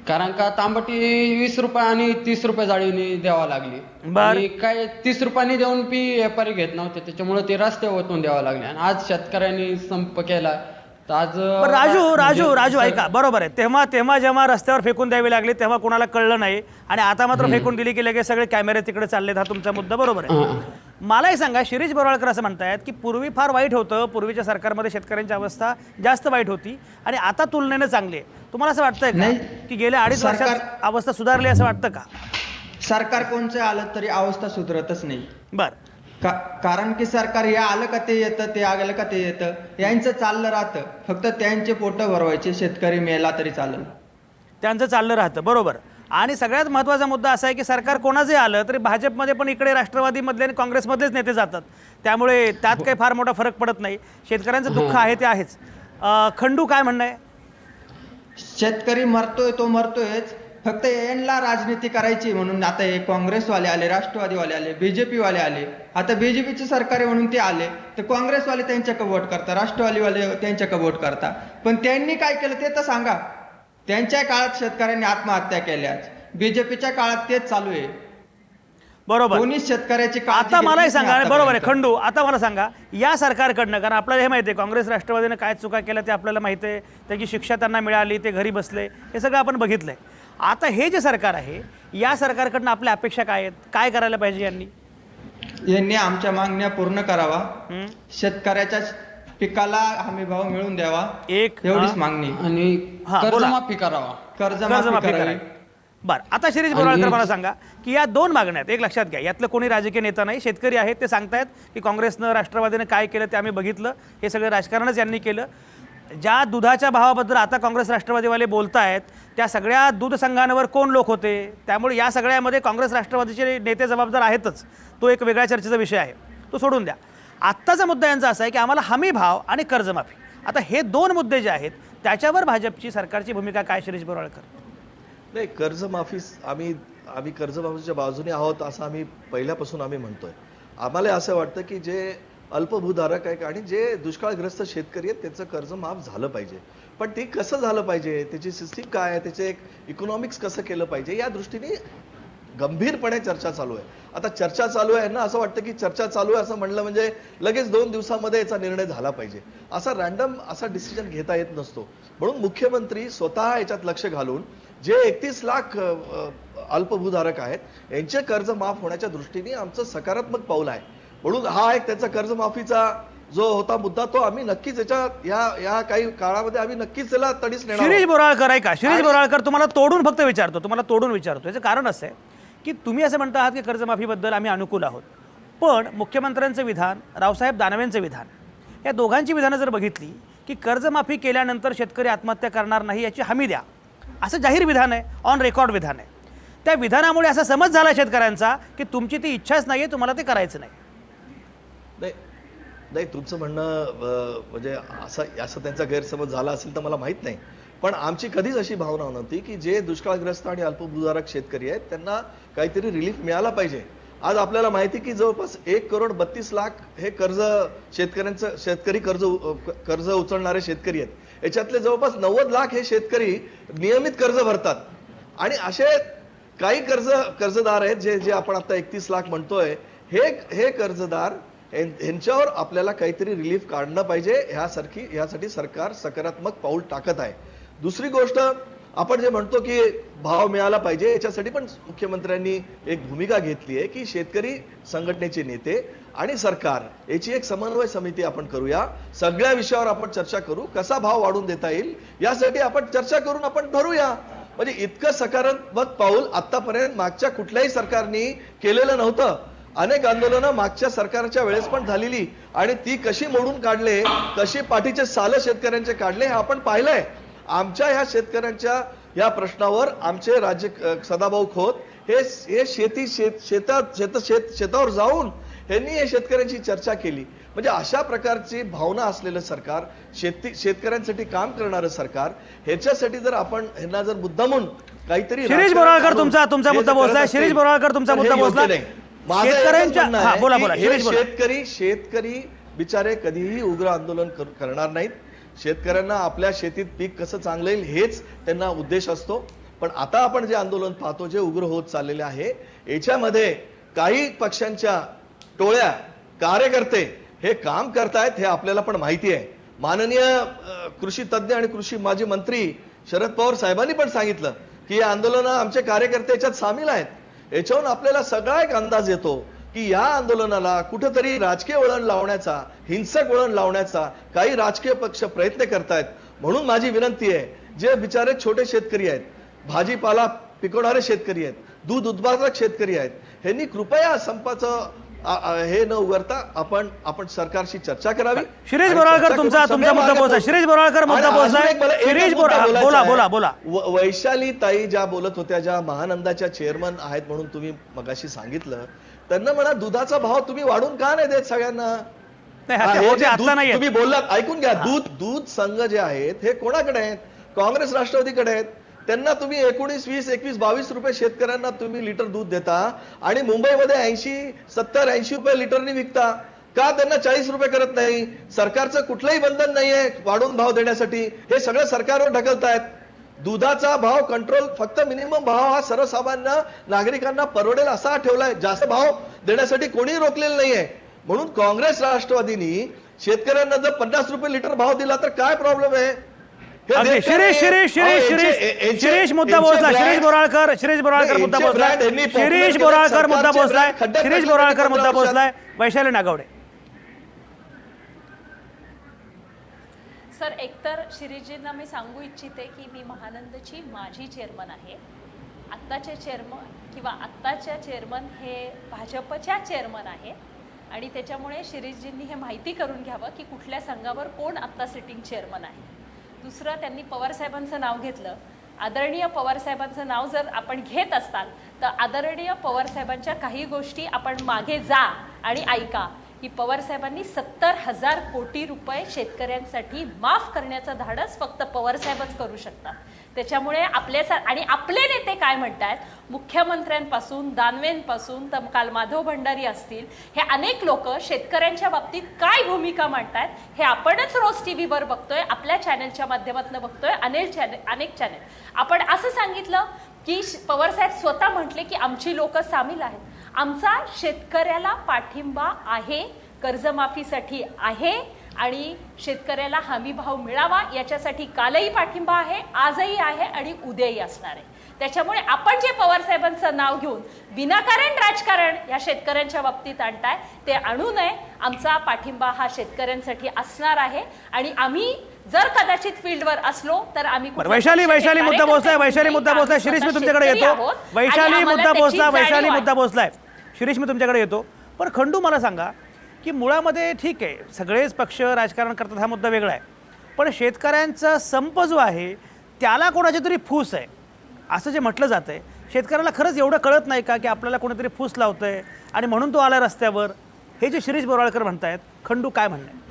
कारण का तांबटी 20 रुपये आणि 30 रुपये जाळीने द्यावा लागली. बर. आणि काय 30 रुपयांनी देऊन व्यापारी घेत नव्हते, त्याच्यामुळे ते रस्त्यावर ओतून द्यावं लागले. आणि आज शेतकऱ्यांनी संप केला तर आज पण राजू म्हणजे- ऐका, बरोबर आहे. तेव्हा जेव्हा रस्त्यावर फेकून द्यावी लागली तेव्हा कोणाला कळलं नाही, आणि आता मात्र फेकून दिली की लगेच सगळे कॅमेरे तिकडे चाललेत. हा तुमचा मुद्दा बरोबर आहे. मलाही सांगा, शिरीष बोराळकर असं म्हणतायत की पूर्वी फार वाईट होतं, पूर्वीच्या सरकारमध्ये शेतकऱ्यांची अवस्था जास्त वाईट होती आणि आता तुलनेनं चांगली आहे. तुम्हाला असं वाटतंय का नाही. की गेल्या 2.5 वर्षात अवस्था सुधारली असं वाटतं का? सरकार कोणचं आलं तरी अवस्था सुधरतच नाही. बरं, कारण की सरकार हे आलं का ते येतं, ते आलं का ते येतं, यांचं चाललं राहतं. फक्त त्यांचे पोटं भरवायचे, शेतकरी मेला तरी चालेल. त्यांचं चाललं राहतं, बरोबर. आणि सगळ्यात महत्त्वाचा मुद्दा असा आहे की सरकार कोणाचे आलं तरी भाजपमध्ये पण इकडे राष्ट्रवादीमधले आणि काँग्रेसमधलेच नेते जातात, त्यामुळे त्यात काही फार मोठा फरक पडत नाही. शेतकऱ्यांचं दुःख आहे ते आहेच. खंडू, काय म्हणणं आहे? शेतकरी मरतोय तो मरतोयच, फक्त यांना राजनीती करायची म्हणून आता हे काँग्रेसवाले आले, राष्ट्रवादीवाले आले, बीजेपी वाले आले. आता बीजेपीचे सरकार आहे म्हणून ते आले तर काँग्रेसवाले त्यांच्याकडे वोट करतात, राष्ट्रवादीवाले त्यांच्याकडे वोट करतात. पण त्यांनी काय केलं ते तर सांगा. त्यांच्या काळात शेतकऱ्यांनी आत्महत्या केल्या, बीजेपीच्या काळात तेच चालू आहे. बरोबर. कोणीच शेतकऱ्याची काळजी आता मलाही घेतलीच सांगा, नाही बरोबर आहे आतापर्यंत. खंडू, आता मला सांगा या सरकारकडनं, कारण आपल्याला हे माहिती आहे काँग्रेस राष्ट्रवादीने काय चुका केल्या ते आपल्याला माहिती आहे, त्याची शिक्षा त्यांना मिळाली, ते घरी बसले, हे सगळं आपण बघितलंय. आता हे जे सरकार आहे या सरकारकडनं आपल्या अपेक्षा काय आहेत, काय करायला पाहिजे यांनी? यांनी आमच्या मागण्या पूर्ण करावा, शेतकऱ्याच्या पिकाला हमी भाव मिळवून द्यावा, एवढीच मागणी. आणि हा, बोला. कर्जमाफी करावा. कर्जमाफी करावी. बरं, आता शिरीष बोराळकर मला सांगा की या 2 मागण्या आहेत, एक लक्षात घ्या, यातलं कोणी राजकीय नेता नाही, शेतकरी आहेत, ते सांगतायत की काँग्रेसनं राष्ट्रवादीनं काय केलं ते आम्ही बघितलं, हे सगळं राजकारणच यांनी केलं. ज्या दुधाच्या भावाबद्दल आता काँग्रेस राष्ट्रवादीवाले बोलतायत त्या सगळ्या दूध संघांवर कोण लोक होते, त्यामुळे या सगळ्यामध्ये काँग्रेस राष्ट्रवादीचे नेते जबाबदार आहेतच. तो एक वेगळ्या चर्चेचा विषय आहे, तो सोडून द्या. आत्ताचा मुद्दा यांचा असा आहे की आम्हाला हमी भाव आणि कर्जमाफी, आता हे 2 मुद्दे जे आहेत त्याच्यावर भाजपची सरकारची भूमिका काय शिरीष बोराळकर? नाही, कर्जमाफी आम्ही कर्जमाफीच्या बाजूने आहोत असं आम्ही पहिल्यापासून म्हणतोय. आम्हाला असं वाटतं की जे अल्पभूधारक आहे आणि जे दुष्काळग्रस्त शेतकरी आहेत त्यांचं कर्ज माफ झालं पाहिजे. पण ते कसं झालं पाहिजे, त्याची सिस्टीम काय आहे, त्याचे एक इकॉनॉमिक्स कसं केलं पाहिजे, या दृष्टीने गंभीरपणे चर्चा चालू आहे. आता चर्चा चालू आहे ना, असं वाटतं की चर्चा चालू आहे असं म्हणलं म्हणजे लगेच 2 दिवसामध्ये याचा निर्णय झाला पाहिजे, असा रॅन्डम असा डिसिजन घेता येत नसतो. म्हणून मुख्यमंत्री स्वतः याच्यात लक्ष घालून जे 31 लाख अल्पभूधारक आहेत यांचे कर्ज माफ होण्याच्या दृष्टीने आमचं सकारात्मक पाऊल आहे. म्हणून हा एक त्याचा कर्जमाफीचा जो होता मुद्दा तो आम्ही नक्कीच या काही काळामध्ये आम्ही नक्कीच त्याला तडीस नेणार आहोत. शिरीष बोराळकर ऐका, शिरीष बोराळकर तुम्हाला तोडून विचारतो. याचं कारण असं आहे की तुम्ही असं म्हणता आहात की कर्जमाफीबद्दल आम्ही अनुकूल आहोत, पण मुख्यमंत्र्यांचं विधान, रावसाहेब दानवेंचं विधान, या दोघांची विधानं जर बघितली की कर्जमाफी केल्यानंतर शेतकरी आत्महत्या करणार नाही याची हमी द्या, असं जाहीर विधान आहे, ऑन रेकॉर्ड विधान आहे. त्या विधानामुळे असा समज झाला शेतकऱ्यांचा की तुमची ती इच्छाच नाही आहे, तुम्हाला ते करायचं नाही. नाही नाही, तुमचं म्हणणं म्हणजे असं त्यांचा गैरसमज झाला असेल तर मला माहित नाही. पण आमची कधीच अशी भावना नव्हती की जे दुष्काळग्रस्त आणि अल्पभूधारक शेतकरी आहेत त्यांना काहीतरी रिलीफ मिळाला पाहिजे. आज आपल्याला माहिती की जवळपास 1,32,00,000 हे शेतकरी कर्ज उचलणारे शेतकरी आहेत. याच्यातले जवळपास 90,00,000 हे शेतकरी नियमित कर्ज भरतात. आणि असे काही कर्जदार आहेत जे आपण आता 31,00,000 म्हणतोय, हे कर्जदार यांच्यावर आपल्याला काहीतरी रिलीफ काढणं पाहिजे. ह्यासाठी सरकार सकारात्मक पाऊल टाकत आहे. दुसरी गोष्ट, आपण जे म्हणतो की भाव मिळाला पाहिजे, याच्यासाठी पण मुख्यमंत्र्यांनी एक भूमिका घेतली आहे की शेतकरी संघटनेचे नेते आणि सरकार याची एक समन्वय समिती आपण करूया. सगळ्या विषयावर आपण चर्चा करू, कसा भाव वाढून देता येईल यासाठी आपण चर्चा करून आपण ठरवूया. म्हणजे इतकं सकारात्मक पाऊल आतापर्यंत मागच्या कुठल्याही सरकारने केलेलं नव्हतं. अनेक आंदोलनं मागच्या सरकारच्या वेळेस पण झालेली आणि ती कशी मोडून काढले, कशी पाठीचे साल शेतकऱ्यांचे काढले हे आपण पाहिलंय. आमच्या ह्या शेतकऱ्यांच्या या प्रश्नावर आमचे राज्य सदाभाऊ खोत हे शेतावर जाऊन यांनी हे शेतकऱ्यांची चर्चा केली. म्हणजे अशा प्रकारची भावना असलेलं सरकार, शेतकऱ्यांसाठी काम करणारं सरकार, ह्याच्यासाठी जर आपण ह्यांना जर मुद्दामून काहीतरी शिरीष बोराळकर तुमचा मुद्दा पोहोचलाय. शिरीष बोराळकर तुमचा मुद्दा पोहोचला. शेतकरी बिचारे कधीही उग्र आंदोलन करणार नाहीत. शेतकऱ्यांना आपल्या शेतीत पीक कसं चांगलं येईल हेच त्यांना उद्देश असतो. पण आता आपण जे आंदोलन पाहतो, जे उग्र होत चाललेले आहे, याच्यामध्ये काही पक्षांच्या टोळ्या कार्यकर्ते हे काम करतायत हे आपल्याला पण माहिती आहे. माननीय कृषी तज्ज्ञ आणि कृषी माजी मंत्री शरद पवार साहेबांनी पण सांगितलं की या आंदोलन आमचे कार्यकर्ते याच्यात सामील आहेत. याच्यावरून आपल्याला सगळा एक अंदाज येतो की या आंदोलनाला कुठेतरी राजकीय वळण लावण्याचा, हिंसक वळण लावण्याचा काही राजकीय पक्ष प्रयत्न करतायत. म्हणून माझी विनंती आहे, जे बिचारे छोटे शेतकरी आहेत, भाजीपाला पिकवणारे शेतकरी आहेत, दूध उत्पादक शेतकरी आहेत, ह्यांनी कृपया संपाचं हे न उघडता आपण सरकारशी चर्चा करावी. शिरीष बोराळकर तुमचा मुद्दा पोहोचला. शिरीष बोराळकर मुद्दा पोहोचलाय. शिरीष बोला. वैशाली ताई ज्या बोलत होत्या, ज्या महानंदाच्या चेअरमन आहेत म्हणून तुम्ही मगाशी सांगितलं, त्यांना म्हणा दुधाचा भाव तुम्ही वाढून का नाही देत सगळ्यांना? तुम्ही बोललात, ऐकून घ्या. दूध संघ जे आहेत हे कोणाकडे आहेत? काँग्रेस राष्ट्रवादीकडे आहेत. त्यांना तुम्ही 19, 20, 21, 22 रुपये शेतकऱ्यांना तुम्ही लिटर दूध देता आणि मुंबईमध्ये 80, 70, 80 रुपये लिटरनी विकता. का त्यांना 40 रुपये करत नाही? सरकारचं कुठलंही बंधन नाहीये वाढून भाव देण्यासाठी. हे सगळं सरकारवर ढकलतायत. दुधाचा भाव कंट्रोल, फक्त मिनिमम भाव हा सर्वसामान्य नागरिकांना परवडेल असा ठेवलाय. जास्त भाव देण्यासाठी कोणी रोखलेलं नाहीये. म्हणून काँग्रेस राष्ट्रवादीनी शेतकऱ्यांना जर 50 रुपये लिटर भाव दिला तर काय प्रॉब्लेम आहे? शिरीष मुद्दा पोहोचला. शिरीष बोराळकर मुद्दा पोहोचलाय. वैशाली नागवडे. सर, एकतर शिरीषजींना मी सांगू इच्छिते की मी महानंदची माजी चेअरमन आहे. आत्ताचे चेअरमन हे भाजपच्या चेअरमन आहे आणि त्याच्यामुळे शिरीषजींनी हे माहिती करून घ्यावं की कुठल्या संघावर कोण आत्ता सिटिंग चेअरमन आहे. दुसरं, त्यांनी पवार साहेबांचं नाव घेतलं. आदरणीय पवार साहेबांचं नाव जर आपण घेत असाल तर आदरणीय पवार साहेबांच्या काही गोष्टी आपण मागे जा आणि ऐका की पवार साहेबांनी 70,000 कोटी रुपये शेतकऱ्यांसाठी माफ करण्याचं धाडस फक्त पवार साहेबच करू शकतात. त्याच्यामुळे आपले नेते काय म्हणतात, मुख्यमंत्र्यांपासून दानवेंपासून तर काल माधव भंडारी असतील, हे अनेक लोक शेतकऱ्यांच्या बाबतीत काय भूमिका मांडतात हे आपणच रोज टीव्हीवर बघतोय, आपल्या चॅनलच्या माध्यमातून बघतोय, अनेक चॅनल. आपण असं सांगितलं की पवार साहेब स्वतः म्हटले की आमची लोक सामील आहेत. आमचा शेतकऱ्याला पाठिंबा आहे, कर्जमाफीसाठी आहे आणि शेतकऱ्याला हमी भाव मिळावा याच्यासाठी कालही पाठिंबा आहे, आजही आहे आणि उद्याही असणार आहे. त्याच्यामुळे आपण जे पवार साहेबांचं नाव घेऊन विनाकारण राजकारण या शेतकऱ्यांच्या बाबतीत आणताय ते आणू नये. आमचा पाठिंबा हा शेतकऱ्यांसाठी असणार आहे आणि आम्ही जर कदाचित फील्डवर असलो तर आम्ही वैशाली मुद्दा पोहोचलाय. शिरीष मी तुमच्याकडे येतो. वैशाली मुद्दा पोहोचलाय. शिरीष मी तुमच्याकडे येतो. पण खंडू मला सांगा की मुळामध्ये ठीक आहे, सगळेच पक्ष राजकारण करतात, हा मुद्दा वेगळा आहे. पण शेतकऱ्यांचा संप जो आहे त्याला कोणाची तरी फूस आहे असं जे म्हटलं जातं आहे. शेतकऱ्याला खरंच एवढं कळत नाही का की आपल्याला कोणीतरी फूस लावतं आहे आणि म्हणून तो आला रस्त्यावर? हे जे शिरीष बोराळकर म्हणतायत, खंडू काय म्हणणं आहे?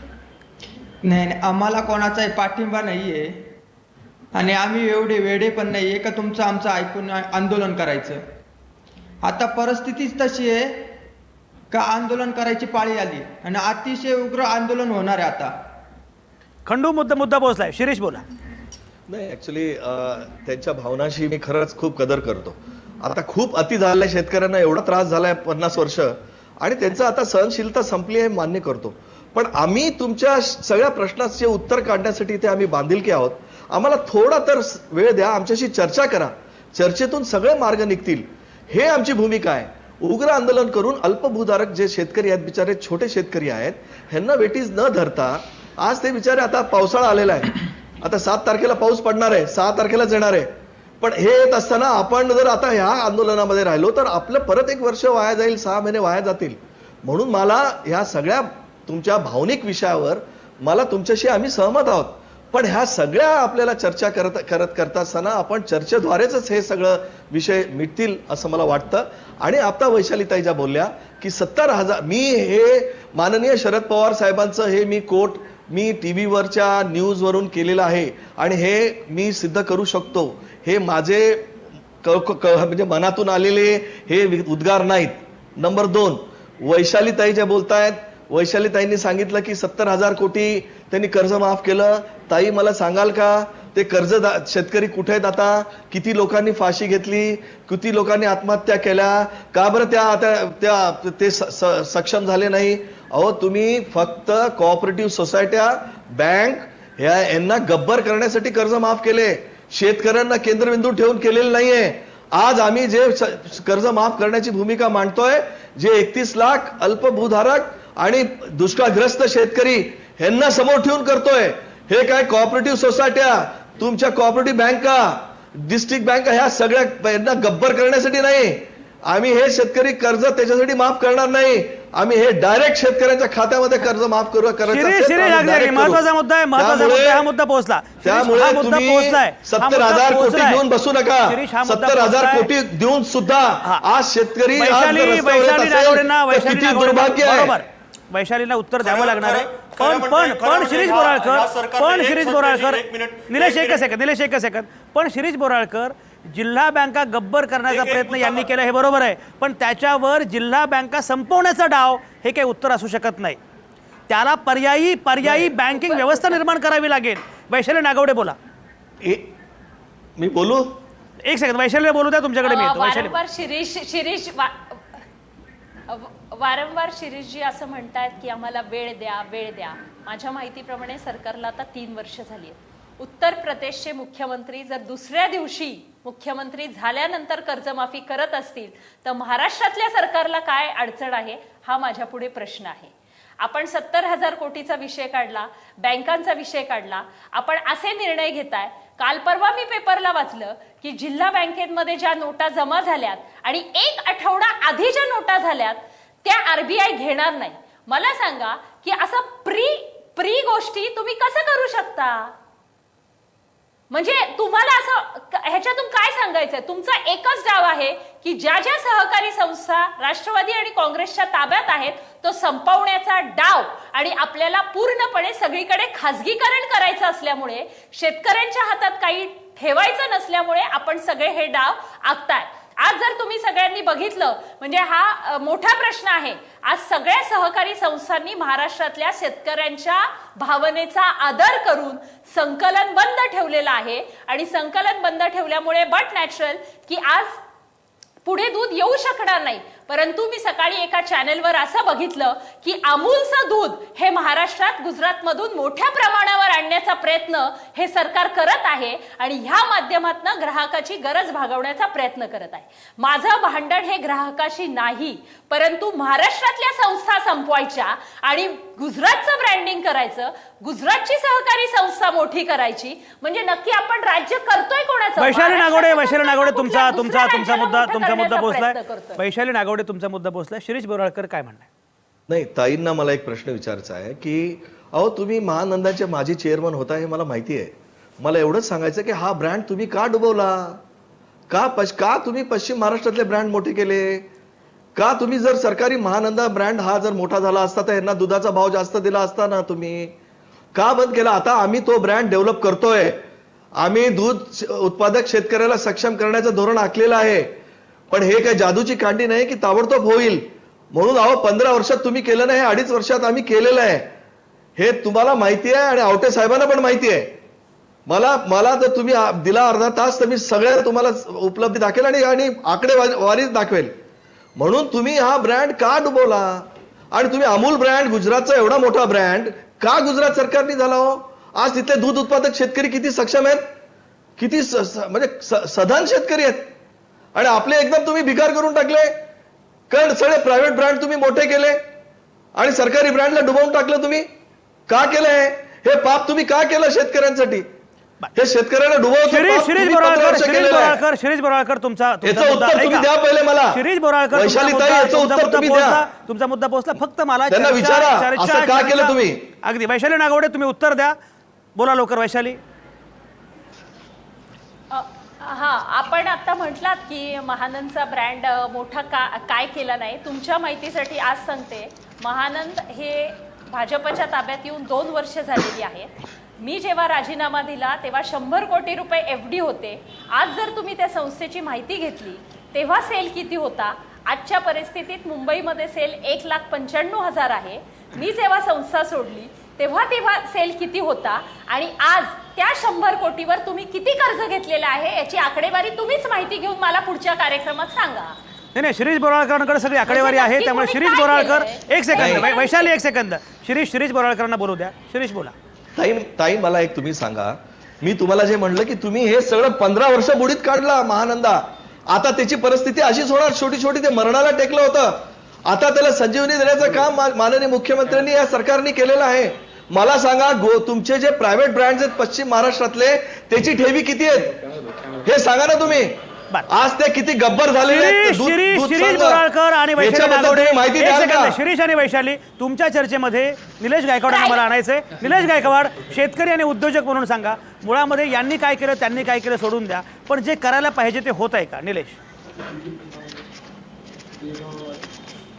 नाही, आम्हाला कोणाचाही पाठिंबा नाही आहे आणि आम्ही एवढे वेडे पण नाही आहे का तुमचं आमचं ऐकून आंदोलन करायचं. आता परिस्थितीच तशी आहे का आंदोलन करायची पाळी आली आणि अतिशय उग्र आंदोलन होणार आहे आता. खंडू मुद्दा पोहोचलाय. शिरीष बोला. नाही, ऍक्च्युली त्यांच्या भावनाशी मी खरंच खूप कदर करतो. आता खूप अति झालंय, शेतकऱ्यांना एवढा त्रास झालाय 50 वर्ष आणि त्यांचं आता सहनशीलता संपली आहे, मान्य करतो. पण आम्ही तुमच्या सगळ्या प्रश्नाचे उत्तर काढण्यासाठी ते आम्ही बांधिलकी आहोत. आम्हाला थोडा तर वेळ द्या, आमच्याशी चर्चा करा, चर्चेतून सगळे मार्ग निघतील, हे आमची भूमिका आहे. उग्र आंदोलन करून अल्पभूधारक जे शेतकरी आहेत, बिचारे छोटे शेतकरी आहेत, ह्यांना वेटीज न धरता आज ते बिचारे, आता पावसाळा आलेला आहे, आता 7 तारखेला पाऊस पडणार आहे, 6 तारखेलाच येणार आहे. पण हे येत असताना आपण जर आता ह्या आंदोलनामध्ये राहिलो तर आपलं परत 1 वर्ष वाया जाईल, 6 महिने वाया जातील. म्हणून मला ह्या सगळ्या तुमच्या भावनिक विषयावर मला तुमच्याशी आम्ही सहमत आहोत. पण ह्या सगळ्या आपल्याला चर्चा करत असताना आपण चर्चेद्वारेच हे सगळं विषय मिटतील असं मला वाटतं. आणि आता वैशालीताई ज्या बोलल्या की 70,000, मी हे माननीय शरद पवार साहेबांचं हे मी कोट मी टीव्हीवरच्या न्यूजवरून केलेलं आहे आणि हे मी सिद्ध करू शकतो. हे माझे म्हणजे मनातून आलेले हे उद्गार नाहीत. नंबर 2, वैशालीताई ज्या बोलतायत, वैशालीताईंनी सांगितलं की 70,000 कोटी त्यांनी कर्ज माफ केलं. ताई मला सांगाल का ते कर्ज शेतकरी कुठे आहेत आता? किती लोकांनी फाशी घेतली, किती लोकांनी आत्महत्या केल्या, का बरं ते सक्षम झाले नाही? अहो, तुम्ही फक्त कोऑपरेटिव्ह सोसायट्या, बँक यांना गब्बर करण्यासाठी कर्ज माफ केले, शेतकऱ्यांना केंद्रबिंदू ठेवून केलेलं नाहीये. आज आम्ही जे कर्ज माफ करण्याची भूमिका मांडतोय, जे 31 लाख अल्पभूधारक आणि दुष्काळग्रस्त शेतकरी यांना समोर ठेवून करतोय. हे काय कोऑपरेटिव्ह सोसायट्या, तुमच्या कोऑपरेटिव्ह बँका, डिस्ट्रिक्ट बँका, ह्या सगळ्या यांना गब्बर करण्यासाठी नाही. आम्ही हे शेतकरी कर्ज त्याच्यासाठी माफ करणार नाही. आम्ही हे डायरेक्ट शेतकऱ्यांच्या खात्यामध्ये कर्ज माफ करू. महत्वाचा मुद्दा आहे, महत्वाचा मुद्दा, हा मुद्दा पोहोचला. त्यामुळे तुम्ही 70,000 कोटी देऊन बसू नका. 70,000 कोटी देऊन सुद्धा आज शेतकरी किती दुर्भाग्य आहे. वैशालीला उत्तर द्यावं लागणार आहे. पण शिरीष बोराळकर निलेश एक सेकंद. पण शिरीष बोराळकर, जिल्हा बँका गब्बर करण्याचा प्रयत्न यांनी केला हे बरोबर आहे, पण त्याच्यावर जिल्हा बँका संपवण्याचा डाव हे काही उत्तर असू शकत नाही. त्याला पर्यायी बँकिंग व्यवस्था निर्माण करावी लागेल. वैशाली नागवडे बोला. मी बोलू? एक सेकंद, वैशालीला बोलू द्या, तुमच्याकडे मी येतो. वैशाली. वारंवार शिरीषजी असं म्हणतायत की आम्हाला वेळ द्या. माझ्या माहितीप्रमाणे सरकारला आता 3 वर्ष झाली आहेत. उत्तर प्रदेशचे मुख्यमंत्री जर दुसऱ्या दिवशी मुख्यमंत्री झाल्यानंतर कर्जमाफी करत असतील तर महाराष्ट्रातल्या सरकारला काय अडचण आहे, हा माझ्या पुढे प्रश्न आहे. आपण 70,000 कोटीचा विषय काढला, बँकांचा विषय काढला, आपण असे निर्णय घेताय. काल परवा मी पेपरला वाचलं की जिल्हा बँकेमध्ये ज्या नोटा जमा झाल्यात आणि 1 आठवडा आधी ज्या नोटा झाल्यात त्या RBI घेणार नाही. मला सांगा की असं प्री गोष्टी तुम्ही कसं करू शकता? म्हणजे तुम्हाला असं ह्याच्यातून काय सांगायचंय? तुमचा एकच डाव आहे की ज्या सहकारी संस्था राष्ट्रवादी आणि काँग्रेसच्या ताब्यात आहेत तो संपवण्याचा डाव, आणि आपल्याला पूर्णपणे सगळीकडे खासगीकरण करायचं असल्यामुळे, शेतकऱ्यांच्या हातात काही ठेवायचं नसल्यामुळे आपण सगळे हे डाव आखताय. आज जर तुम्ही सगळ्यांनी बघितलं, म्हणजे हा मोठा प्रश्न आहे. आज सगळ्या सहकारी संस्थांनी महाराष्ट्रातल्या शेतकऱ्यांच्या भावनेचा आदर करून संकलन बंद ठेवलेलं आहे, आणि संकलन बंद ठेवल्यामुळे बट नॅचरल की आज पुढे दूध येऊ शकणार नाही. परंतु मी सकाळी एका चॅनलवर असं बघितलं की अमूलचं दूध हे महाराष्ट्रात गुजरातमधून मोठ्या प्रमाणावर आणण्याचा प्रयत्न हे सरकार करत आहे आणि ह्या माध्यमातून ग्राहकाची गरज भागवण्याचा प्रयत्न करत आहे. माझं भांडण हे ग्राहकाशी नाही, परंतु महाराष्ट्रातल्या संस्था संपवायच्या आणि गुजरातचं ब्रँडिंग करायचं, गुजरातची सहकारी संस्था मोठी करायची, म्हणजे नक्की आपण राज्य करतोय कोणाचं? वैशाली नागवडे तुमचा मुद्दा पोहोचलाय. वैशाली नागवडे तुमचा मुद्दा पोहोचलाय. शिरीष बोराळकर काय म्हणणार? नाही, ताईंना मला एक प्रश्न विचारायचा आहे की अहो तुम्ही महानंदाचे माजी चेअरमन होता हे मला माहिती आहे. मला एवढंच सांगायचं की हा ब्रँड तुम्ही का डुबवला? का तुम्ही पश्चिम महाराष्ट्रातले ब्रँड मोठे केले? का तुम्ही जर सरकारी महानंदा ब्रँड हा जर मोठा झाला असता तर यांना दुधाचा भाव जास्त दिला असता ना? तुम्ही का बंद केला? आता आम्ही तो ब्रँड डेव्हलप करतोय. आम्ही दूध उत्पादक शेतकऱ्याला सक्षम करण्याचं धोरण आखलेलं आहे. पण हे काही जादूची कांडी नाही की ताबडतोब होईल. म्हणून 15 वर्षात तुम्ही केलं नाही, 2.5 वर्षात आम्ही केलेलं आहे. हे तुम्हाला माहिती आहे आणि आवटे साहेबांना पण माहिती आहे. मला जर तुम्ही दिला अर्धा तास तर मी सगळ्या तुम्हाला उपलब्धी दाखवेल आणि आकडेवारी दाखवेल. म्हणून तुम्ही हा ब्रँड का डुबवला? आणि तुम्ही अमूल ब्रँड, गुजरातचा एवढा मोठा ब्रँड का गुजरात सरकारने झाला हो? आज तिथले दूध उत्पादक शेतकरी किती सक्षम आहेत, किती म्हणजे सधन शेतकरी आहेत. आणि आपले एकदम तुम्ही भिकार करून टाकले. कारण सगळे प्रायव्हेट ब्रँड तुम्ही मोठे केले आणि सरकारी ब्रँडला डुबवून टाकलं. तुम्ही का केलंय हे पाप? तुम्ही का केलं शेतकऱ्यांसाठी? हे शेतकऱ्यांना शिरीष बोराळकर तुमचा उत्तर तुम्ही द्या पहिले मला. शिरीष बोराळकर वैशाली ताई, याचं उत्तर तुम्ही द्या. तुमचा मुद्दा पोहोचला. फक्त मला त्यांना विचारा असं का केलं तुम्ही? अगदी वैशाली नागवडे तुम्ही उत्तर द्या. बोला लवकर वैशाली. हा, आपण आता म्हटलात की महानंदचा ब्रँड मोठा काय केला नाही. तुमच्या माहितीसाठी आज सांगते, महानंद हे भाजपच्या ताब्यात येऊन 2 वर्ष झालेली आहेत. मी जेव्हा राजीनामा दिला तेव्हा 100 कोटी रुपये FD होते. आज जर तुम्ही त्या संस्थेची माहिती घेतली तेव्हा सेल किती होता? आजच्या परिस्थितीत मुंबईमध्ये सेल 1,95,000 आहे. मी जेव्हा संस्था सोडली तेव्हा सेल किती होता? आणि आज त्या 100 कोटीवर तुम्ही किती कर्ज घेतलेलं आहे याची आकडेवारी तुम्हीच माहिती घेऊन मला पुढच्या कार्यक्रमात सांगा. नाही, शिरीष बोराळकरांकडे सगळी आकडेवारी आहे. त्यामुळे शिरीष बोराळकर एक सेकंद, वैशाली एक सेकंद, शिरीष बोराळकरांना बोलू द्या. शिरीष बोला. ताई मला एक तुम्ही सांगा, मी तुम्हाला जे म्हणलं की तुम्ही हे सगळं 15 वर्ष बुडीत काढला महानंदा. आता त्याची परिस्थिती अशीच होणार. छोटी ते मरणाला टेकलं होतं. आता त्याला संजीवनी देण्याचं काम माननीय मुख्यमंत्र्यांनी या सरकारने केलेलं आहे. मला सांगा, तुमचे जे प्रायव्हेट ब्रँड्स आहेत पश्चिम महाराष्ट्रातले त्याची ठेवी किती आहेत हे सांगा ना तुम्ही. आज ते किती गब्बर झालेले आहेत. शिरीष बोराळकर आणि वैशाली नागवडे, माहिती द्याल का? शिरीष आणि वैशाली, तुमच्या चर्चेमध्ये निलेश गायकवाडांना मला आणायचंय. निलेश गायकवाड, शेतकरी आणि उद्योजक म्हणून सांगा, मुळामध्ये यांनी काय केलं त्यांनी काय केलं सोडून द्या, पण जे करायला पाहिजे ते होत आहे का? निलेश.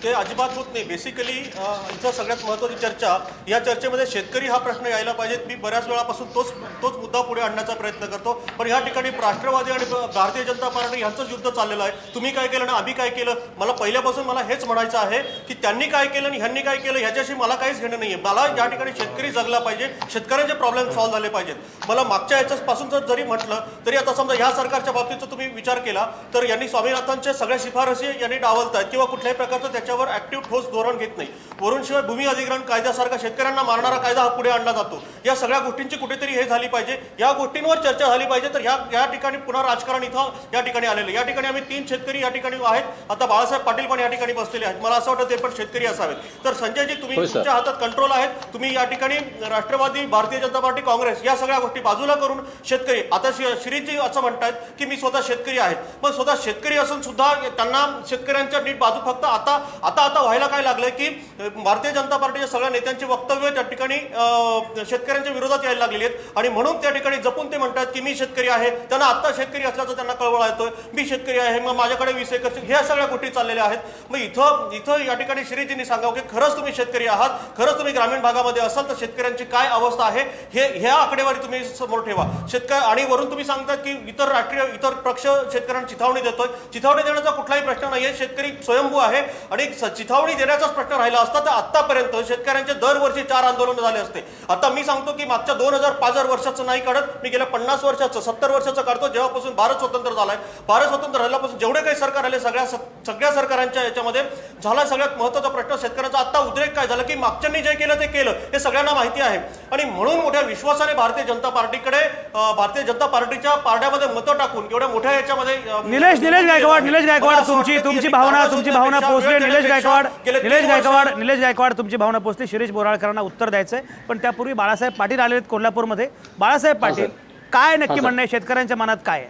ते अजिबात होत नाही. बेसिकली इथं सगळ्यात महत्त्वाची चर्चा, या चर्चेमध्ये शेतकरी हा प्रश्न यायला पाहिजे. मी बऱ्याच वेळापासून तोच मुद्दा पुढे आणण्याचा प्रयत्न करतो. पण या ठिकाणी राष्ट्रवादी आणि भारतीय जनता पार्टी यांचंच युद्ध चाललेलं आहे. तुम्ही काय केलं ना आम्ही काय केलं. मला पहिल्यापासून मला हेच म्हणायचं आहे की त्यांनी काय केलं आणि ह्यांनी काय केलं ह्याच्याशी मला काहीच घेणं नाहीये. मला या ठिकाणी शेतकरी जगला पाहिजे, शेतकऱ्यांचे प्रॉब्लेम सॉल्व्ह झाले पाहिजेत. मला मागच्या याच्यापासून जरी म्हटलं तरी आता समजा ह्या सरकारच्या बाबतीत तुम्ही विचार केला तर यांनी स्वामीनाथनच्या सगळ्या शिफारसी यांनी डावलतायत किंवा कुठल्याही प्रकारचं त्याच्यावर ऍक्टिव्ह ठोस धोरण घेत नाही. वरून शिवाय भूमी अधिग्रहण कायद्यासारखा शेतकऱ्यांना मारणारा कायदा हा पुढे आणला जातो. या सगळ्या गोष्टींची कुठेतरी हे झाली पाहिजे. या गोष्टींवर चर्चा झाली पाहिजे. तर या ठिकाणी पुन्हा राजकारण इथं या ठिकाणी आलेलं. या ठिकाणी आम्ही 3 शेतकरी या ठिकाणी आहेत. आता बाळासाहेब पाटील पण या ठिकाणी बसलेले आहेत. मला असं वाटतं ते पण शेतकरी असावेत. तर संजयजी, तुम्ही तुमच्या हातात कंट्रोल आहेत. तुम्ही या ठिकाणी राष्ट्रवादी, भारतीय जनता पार्टी, काँग्रेस या सगळ्या गोष्टी बाजूला करून शेतकरी, आता शिरीषजी असं म्हणतात की मी स्वतः शेतकरी आहे. पण स्वतः शेतकरी असून सुद्धा त्यांना शेतकऱ्यांच्या नीट बाजू फक्त आता व्हायला काय लागलंय की भारतीय जनता पार्टीच्या सगळ्या नेत्यांची वक्तव्य त्या ठिकाणी शेतकऱ्यांच्या विरोधात यायला लागलेली आहेत. आणि म्हणून त्या ठिकाणी जपून ते म्हणतात की मी शेतकरी आहे. त्यांना आता शेतकरी असल्याचं त्यांना कळवळा येतोय. मी शेतकरी आहे, मग माझ्याकडे 20 एकर, ह्या सगळ्या गोष्टी चाललेल्या आहेत. मग इथं या ठिकाणी शिरीषजींनी सांगावं की खरंच तुम्ही शेतकरी आहात, खरंच तुम्ही ग्रामीण भागामध्ये असाल तर शेतकऱ्यांची काय अवस्था आहे ह्या आकडेवारी तुम्ही समोर ठेवा. आणि वरून तुम्ही सांगतात की इतर पक्ष शेतकऱ्यांना चिथावणी देतोय. चिथावणी देण्याचा कुठलाही प्रश्न नाहीये. शेतकरी स्वयंभू आहे आणि चिथावणी देण्याचाच प्रश्न राहिला असता तर आतापर्यंत शेतकऱ्यांचे दरवर्षी 4 आंदोलन झाले असते. आता मी सांगतो की मागच्या 2005 वर्षाचं नाही काढत, मी गेल्या 50 वर्षाचं 70 वर्षाचं काढतो, जेव्हापासून भारत स्वतंत्र झालाय. भारत स्वतंत्र झाल्यापासून जेवढे काही सरकार आले सगळ्या सरकारांच्या याच्यामध्ये झाला सगळ्यात महत्त्वाचा प्रश्न शेतकऱ्यांचा. आता उद्रेक काय झाला की मागच्यांनी जे केलं ते केलं हे सगळ्यांना माहिती आहे. आणि म्हणून मोठ्या विश्वासाने भारतीय जनता पार्टीच्या पारड्यामध्ये मतं टाकून एवढ्या मोठ्या याच्यामध्ये निलेश गायकवाड तुमची भावना पोहोचली. निलेश गायकवाड तुमची भावना पोहोचली. शिरीष बोराळकरांना उत्तर द्यायचंय, पण त्यापूर्वी बाळासाहेब पाटील आलेले आहेत कोल्हापूरमध्ये. बाळासाहेब पाटील, काय नक्की म्हणणं आहे? शेतकऱ्यांच्या मनात काय आहे?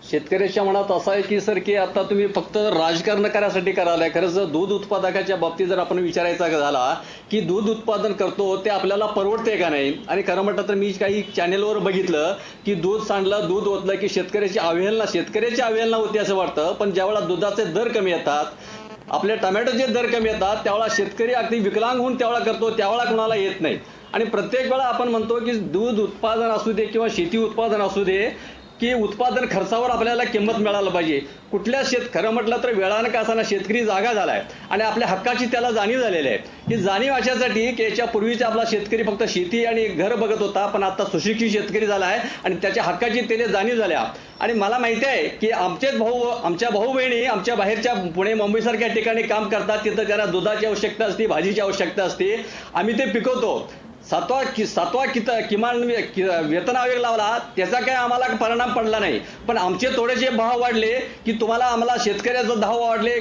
शेतकऱ्याच्या मनात असं आहे की सर की आता तुम्ही फक्त राजकारण करायसाठी करायलाय. खरंच जर दूध उत्पादकाच्या बाबतीत जर आपण विचारायचा झाला की दूध उत्पादन करतो ते आपल्याला परवडते का नाही. आणि खरं म्हटलं तर मी काही चॅनेलवर बघितलं की दूध सांडलं दूध ओतलं की शेतकऱ्याची अवहेलना होती असं वाटतं. पण ज्यावेळेला दुधाचे दर कमी येतात, आपले टमॅटोचे दर कमी येतात, त्यावेळेला शेतकरी अगदी विकलांग होऊन त्यावेळेला करतो, त्यावेळेला कुणाला येत नाही. आणि प्रत्येक वेळा आपण म्हणतो की दूध उत्पादन असू दे किंवा शेती उत्पादन असू दे की उत्पादन खर्चावर आपल्याला किंमत मिळायला पाहिजे. खरं म्हटलं तर वेळानं का असाना शेतकरी जागा झालाय आणि आपल्या हक्काची त्याला जाणीव झालेली आहे. ही जाणीव अशासाठी की याच्या पूर्वीचा आपला शेतकरी फक्त शेती आणि घर बघत होता, पण आता सुशिक्षित शेतकरी झाला आहे आणि त्याच्या हक्काची त्याला जाणीव झाल्या. आणि मला माहिती आहे की आमच्या भाऊ बहिणी आमच्या बाहेरच्या पुणे मुंबईसारख्या ठिकाणी काम करतात, तिथं त्यांना दुधाची आवश्यकता असते, भाजीची आवश्यकता असते, आम्ही ते पिकवतो. सातवा किमान वेतन आयोग लावला, त्याचा काय आम्हाला परिणाम पडला नाही. पण आमचे थोडेसे भाव वाढले की आम्हाला शेतकऱ्याचा भाव वाढले,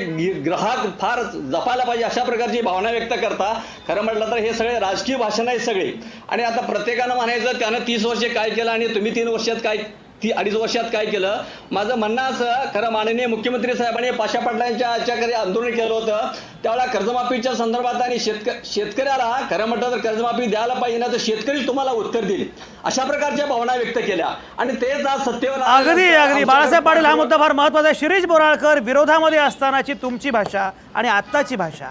ग्राहक फार जपायला पाहिजे अशा प्रकारची भावना व्यक्त करता. खरं म्हटलं तर हे सगळे राजकीय भाषण आहेत सगळे. आणि आता प्रत्येकानं म्हणायचं त्यानं 30 वर्षे काय केलं आणि तुम्ही 3 वर्षात काय 2.5 वर्षात काय केलं. माझं म्हणणं असं, खरं माननीय मुख्यमंत्री साहेबांनी पाशा पाटलांच्या याच्याकडे आंदोलन केलं होतं, त्यावेळेला कर्जमाफीच्या संदर्भात आणि शेतकऱ्याला खरं म्हटलं तर कर्जमाफी द्यायला पाहिजे ना तर शेतकरी तुम्हाला उत्तर देईल अशा प्रकारच्या भावना व्यक्त केल्या. आणि तेच आज सत्तेवर अगदी बाळासाहेब पाटील, हा मुद्दा फार महत्त्वाचा आहे. शिरीष बोराळकर, विरोधामध्ये असतानाची तुमची भाषा आणि आत्ताची भाषा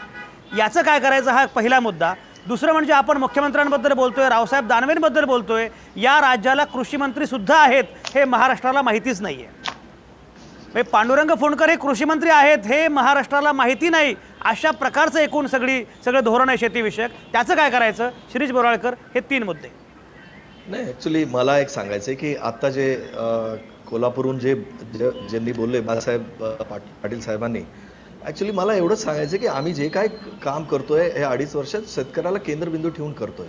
याचं काय करायचं हा पहिला मुद्दा. दुसरं म्हणजे आपण मुख्यमंत्र्यांबद्दल बोलतोय, रावसाहेब दानवेंबद्दल बोलतोय. या राज्याला कृषी मंत्री सुद्धा आहेत हे महाराष्ट्राला माहितीच नाहीये. पांडुरंग फुंडकर हे कृषी मंत्री आहेत हे महाराष्ट्राला माहिती नाही. अशा प्रकारचं एकूण सगळं धोरण आहे शेतीविषयक. त्याचं काय करायचं शिरीष बोराळकर, हे 3 मुद्दे. नाही, ऍक्च्युली मला एक सांगायचं आहे की आता जे कोल्हापूरहून ज्यांनी बोलले बाळासाहेब पाटील साहेबांनी, ऍक्च्युली मला एवढंच सांगायचं की आम्ही जे काय काम करतोय हे 2.5 वर्षात शेतकऱ्याला केंद्रबिंदू ठेवून करतोय.